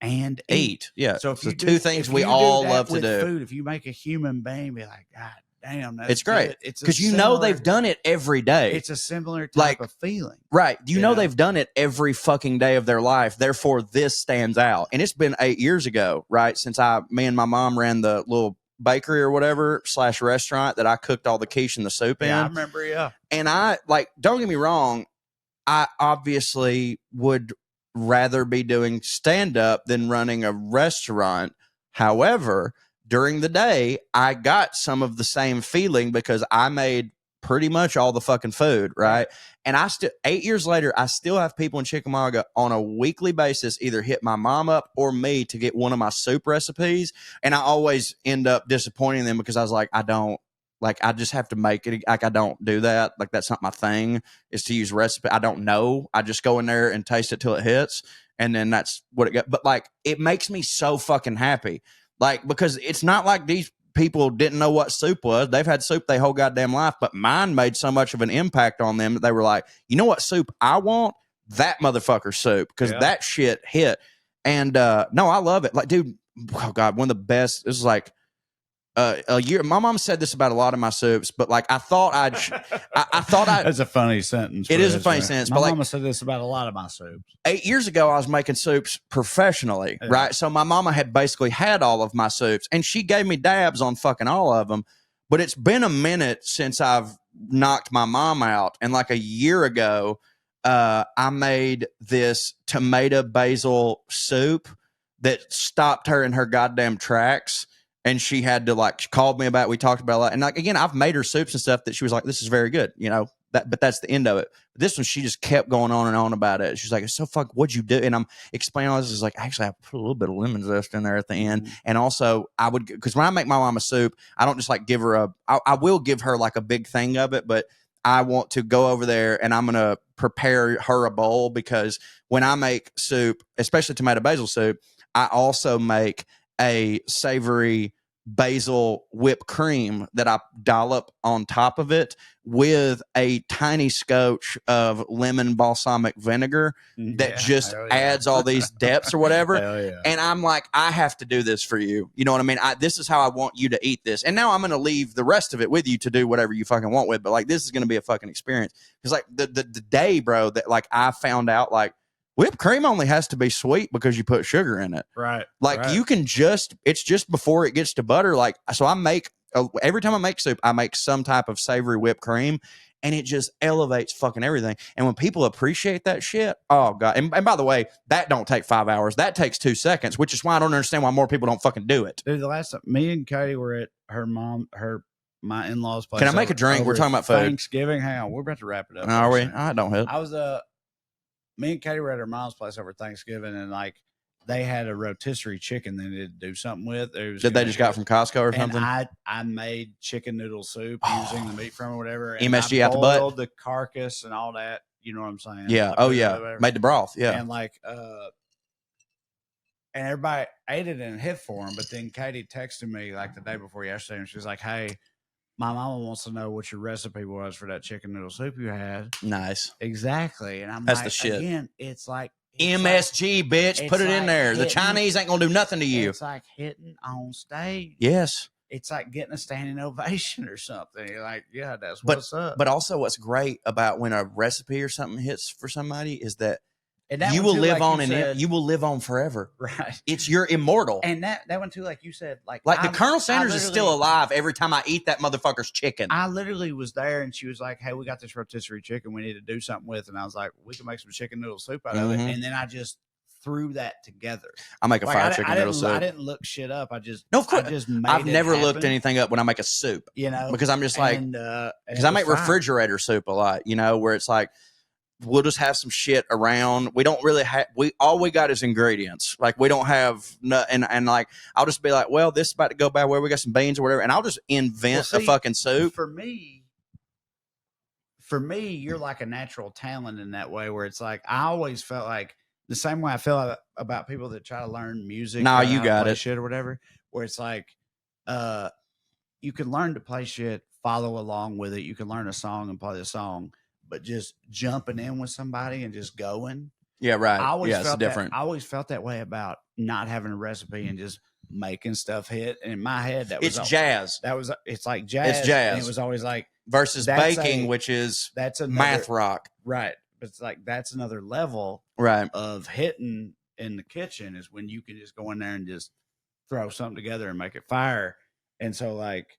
And Eat. Yeah. So if the you two things we all love to do. food, if you make a human being be like, God damn, that's it's great. good. It's because you know they've done it every day. It's a similar type of feeling, right? You know they've done it every fucking day of their life. Therefore, this stands out. And it's been 8 years ago, right? Since me and my mom ran the little bakery or whatever / restaurant that I cooked all the quiche and the soup in. Yeah, I remember. Yeah, and I don't get me wrong, I obviously would rather be doing stand-up than running a restaurant. However, during the day, I got some of the same feeling because I made pretty much all the fucking food, right? And 8 years later, I still have people in Chickamauga on a weekly basis either hit my mom up or me to get one of my soup recipes. And I always end up disappointing them because I was like, I just have to make it. I don't do that. That's not my thing, is to use recipe. I don't know. I just go in there and taste it till it hits. And then that's what it got. But it makes me so fucking happy. Because it's not like these people didn't know what soup was. They've had soup their whole goddamn life, but mine made so much of an impact on them that they were like, you know what soup I want? That motherfucker soup. Because that shit hit. And no, I love it. Dude, oh God, one of the best. This is a year. My mom said this about a lot of my soups, but I thought I thought that's a funny sentence. It is a funny sentence. My mama said this about a lot of my soups. 8 years ago, I was making soups professionally, right? So my mama had basically had all of my soups, and she gave me dabs on fucking all of them. But it's been a minute since I've knocked my mom out, and a year ago, I made this tomato basil soup that stopped her in her goddamn tracks. And she had to she called me about it. We talked about it. And again, I've made her soups and stuff that she was like, this is very good, but that's the end of it. But this one, she just kept going on and on about it. She's like, it's so what'd you do? And I'm explaining all this. Is actually, I put a little bit of lemon zest in there at the end. Mm-hmm. And also because when I make my mom a soup, I don't just give her I will give her a big thing of it, but I want to go over there and I'm going to prepare her a bowl, because when I make soup, especially tomato basil soup, I also make a savory basil whipped cream that I dollop on top of it with a tiny scotch of lemon balsamic vinegar that just adds all these depths or whatever. And I'm like, I have to do this for you. You know what I mean? This is how I want you to eat this. And now I'm going to leave the rest of it with you to do whatever you fucking want with. But this is going to be a fucking experience. Because the day, bro, that I found out whipped cream only has to be sweet because you put sugar in it. Right. You can it's just before it gets to butter. So I make, every time I make soup, I make some type of savory whipped cream, and it just elevates fucking everything. And when people appreciate that shit, oh God. And by the way, that don't take 5 hours. That takes 2 seconds, which is why I don't understand why more people don't fucking do it. Dude, the last time me and Katie were at my in-laws' place. Can I make a drink? We're talking about food. Thanksgiving. Hang on. We're about to wrap it up. Are we? I don't hit. Me and Katie were at her mom's place over Thanksgiving, and they had a rotisserie chicken they needed to do something with. Did they just got from Costco or something? I made chicken noodle soup using the meat from or whatever. And MSG I out the butt. Boiled the carcass and all that. You know what I'm saying? Yeah. Made the broth. Yeah. And and everybody ate it and hit for them. But then Katie texted me the day before yesterday, and she was like, "Hey, my mama wants to know what your recipe was for that chicken noodle soup you had." Nice. Exactly. And that's the shit. Again, it's MSG, bitch. Put it in there. The Chinese ain't going to do nothing to you. It's like hitting on stage. Yes. It's like getting a standing ovation or something. You're like, yeah, that's what's up. But also what's great about when a recipe or something hits for somebody is that and that you will live on you will live on forever. Right. You're immortal. And that one too, like you said, the Colonel Sanders is still alive every time I eat that motherfucker's chicken. I literally was there, and she was like, "Hey, we got this rotisserie chicken we need to do something with." And I was like, "We can make some chicken noodle soup out of it." And then I just threw that together. I make a fried chicken noodle soup. I didn't look shit up. Of course. I've never happen. looked anything up when I make a soup. Because I'm just because I make refrigerator soup a lot. Where it's we'll just have some shit around. We don't really have, all we got is ingredients. We don't have, and I'll just be well, this is about to go bad. Where we got some beans or whatever. And I'll just invent a fucking soup. For me, you're like a natural talent in that way, where it's I always felt the same way I feel about people that try to learn music. No, you got it. Shit or whatever, where it's you can learn to play shit, follow along with it. You can learn a song and play the song, but just jumping in with somebody and just going. Yeah, right. I always it's felt different. That, I always felt that way about not having a recipe and just making stuff hit. And in my head, it's jazz. It's like jazz. It's jazz. And it was always like versus baking, which is math rock. Right. But it's like that's another level of hitting in the kitchen is when you can just go in there and just throw something together and make it fire. And so like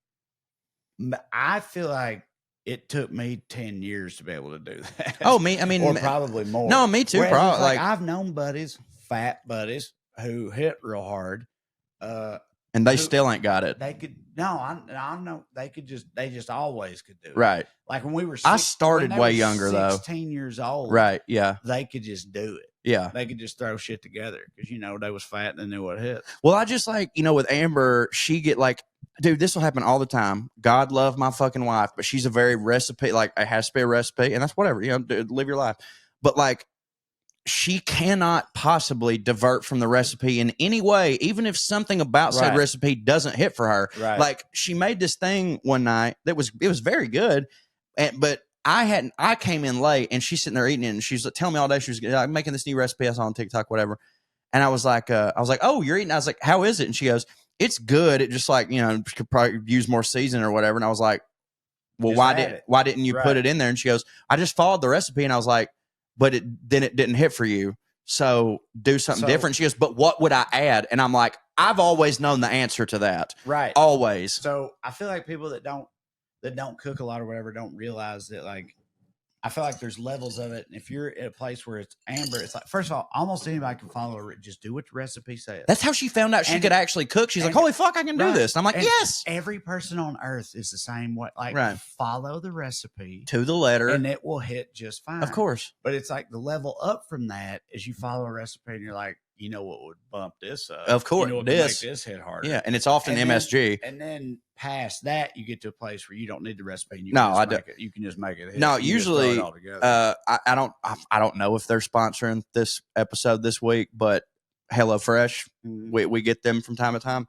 I feel like it took me 10 years to be able to do that. Oh, I mean, or probably more. No, me too. Probably like I've known fat buddies who hit real hard. And they still ain't got it. They could I know they just always could do it. Right. Like when we were I started way younger 16 years old. Right. Yeah. They could just do it. Yeah. They could just throw shit together because they was fat and they knew what hit. Well, I just like, with Amber, she get like, dude, this will happen all the time. God love my fucking wife, but she's a very recipe, like it has to be a recipe, and that's whatever, dude, live your life. But like she cannot possibly divert from the recipe in any way, even if something about said recipe doesn't hit for her. Right. Like she made this thing one night it was very good, but I came in late and she's sitting there eating it and she's like, telling me all day she was like, making this new recipe I saw on TikTok, whatever. And I was like, oh, you're eating. I was like, how is it? And she goes, it's good. It just like, could probably use more seasoning or whatever. And I was like, well, why didn't you put it in there? And she goes, I just followed the recipe. And I was like, but it didn't hit for you. So do something different. She goes, but what would I add? And I'm like, I've always known the answer to that. Right. Always. So I feel like people that don't cook a lot or whatever don't realize that, like, I feel like there's levels of it. And if you're at a place where it's Amber, it's like, first of all, almost anybody can follow her. Just do what the recipe says. That's how she found out she could actually cook. She's like, holy fuck, I can do this. And I'm like, yes. Every person on earth is the same way. Like, follow the recipe to the letter and it will hit just fine. Of course. But it's like the level up from that is you follow a recipe and you're like, what would bump this up? Of course. What would make this hit harder? Yeah. And it's often MSG. And then past that, you get to a place where you don't need the recipe. And you can just make it hit. No, usually, I don't know if they're sponsoring this episode this week, but HelloFresh, we get them from time to time.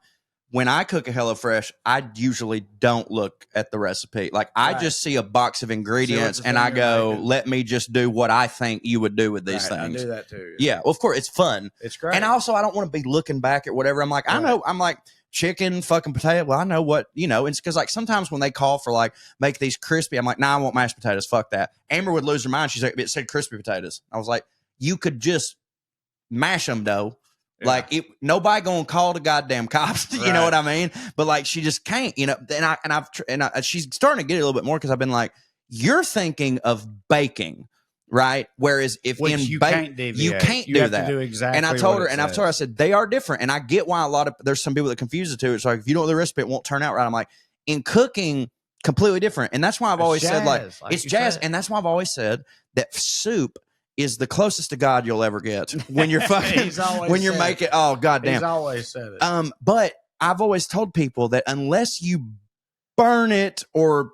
When I cook a HelloFresh, I usually don't look at the recipe. Like I just see a box of ingredients and I go, let me just do what I think you would do with these things. I do that too. Yeah. Well, of course, it's fun. It's great. And also, I don't want to be looking back at whatever. I'm like, I know. I'm like, chicken, fucking potato. Well, I know what, it's because like sometimes when they call for like make these crispy, I'm like, nah, I want mashed potatoes. Fuck that. Amber would lose her mind. She's like, it said crispy potatoes. I was like, you could just mash them though. Yeah. Like nobody gonna call the goddamn cops. You know what I mean? But like she just can't. And she's starting to get it a little bit more because I've been like, you're thinking of baking, right? Whereas if which in you can't deviate. You can't you do have that. To do exactly. And I told her, and I've told her, I said they are different, and I get why there's some people that confuse the two. It's like if you don't know the recipe, it won't turn out right. I'm like, in cooking, completely different, and that's why I've always said like it's jazz, and that's why I've always said that soup is the closest to God you'll ever get when you're fucking when you're making. Oh goddamn, he's always said it. But I've always told people that unless you burn it or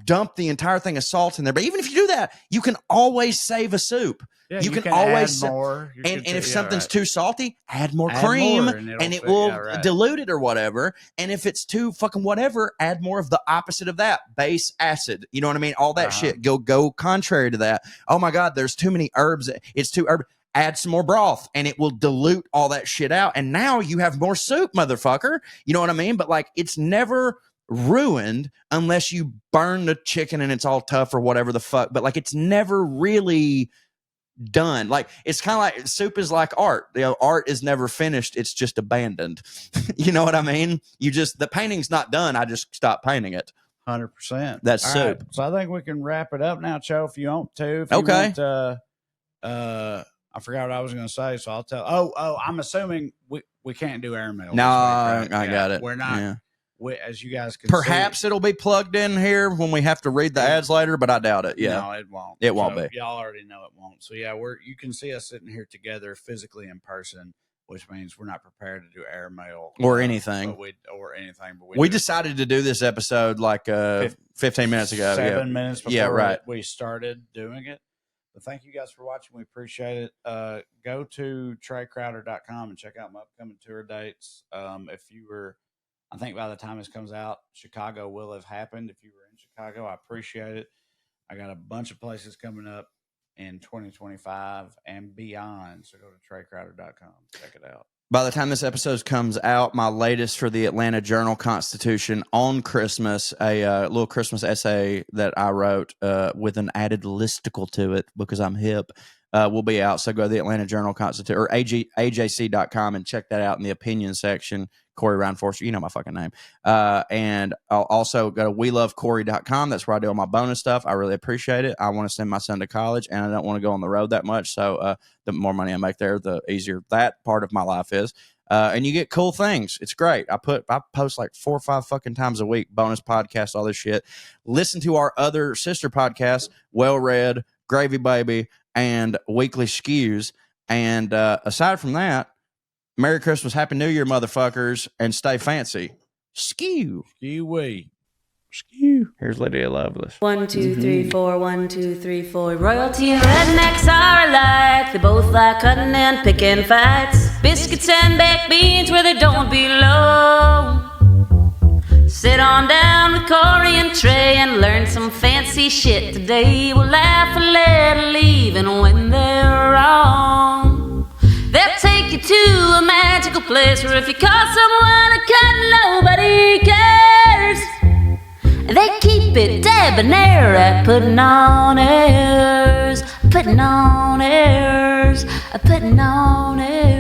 dump the entire thing of salt in there, but even if you do that, you can always save a soup. Yeah, you can always add more. And if something's too salty, add more cream and it will dilute it or whatever. And if it's too fucking whatever, add more of the opposite of that, base acid. You know what I mean? All that shit. Go contrary to that. Oh my God, there's too many herbs. It's too herb. Add some more broth and it will dilute all that shit out. And now you have more soup, motherfucker. You know what I mean? But like, it's never ruined unless you burn the chicken and it's all tough or whatever the fuck. But like, it's never really done. Like it's kind of like soup is like art. Art is never finished. It's just abandoned. You know what I mean? The painting's not done. I just stopped painting it. 100%. That's all soup. Right. So I think we can wrap it up now, Cho, if you want to. Okay. I forgot what I was going to say, so I'll tell. Oh, I'm assuming we can't do airmail. No, I got it. We're not. Yeah. As you guys can perhaps see, it'll be plugged in here when we have to read the ads later, but I doubt it. Yeah, no, it won't. It won't be. Y'all already know it won't. So yeah, you can see us sitting here together physically in person, which means we're not prepared to do airmail or anything. We decided to do this episode like 15 minutes ago. 7 minutes before right. we started doing it. But thank you guys for watching. We appreciate it. Go to TraeCrowder.com and check out my upcoming tour dates. If you were I think by the time this comes out, Chicago will have happened. If you were in Chicago, I appreciate it. I got a bunch of places coming up in 2025 and beyond. So go to TraeCrowder.com. Check it out. By the time this episode comes out, my latest for the Atlanta Journal-Constitution on Christmas, a little Christmas essay that I wrote with an added listicle to it because I'm hip, will be out. So go to the Atlanta Journal-Constitution or AJC.com and check that out in the opinion section. Corey Ryan Forrester, you know my fucking name. And I'll also go to WeLoveCorey.com. That's where I do all my bonus stuff. I really appreciate it. I want to send my son to college, and I don't want to go on the road that much. So the more money I make there, the easier that part of my life is. And you get cool things. It's great. I post like 4 or 5 fucking times a week, bonus podcasts, all this shit. Listen to our other sister podcasts, Well Read, Gravy Baby, and Weekly Skews. And aside from that, Merry Christmas, Happy New Year, motherfuckers, and stay fancy. Skew. Skew-wee. Skew. Here's Lydia Lovelace. 1, 2, 3, 4, 1, 2, 3, 4. Royalty and rednecks are alike. They both like cutting and picking fights. Biscuits and baked beans where they don't belong. Sit on down with Corey and Trae and learn some fancy shit today. We'll laugh a little even when they're wrong. They'll take you to a magical place where if you call someone a cunt, nobody cares. They keep it debonair at putting on airs, putting on airs, putting on airs.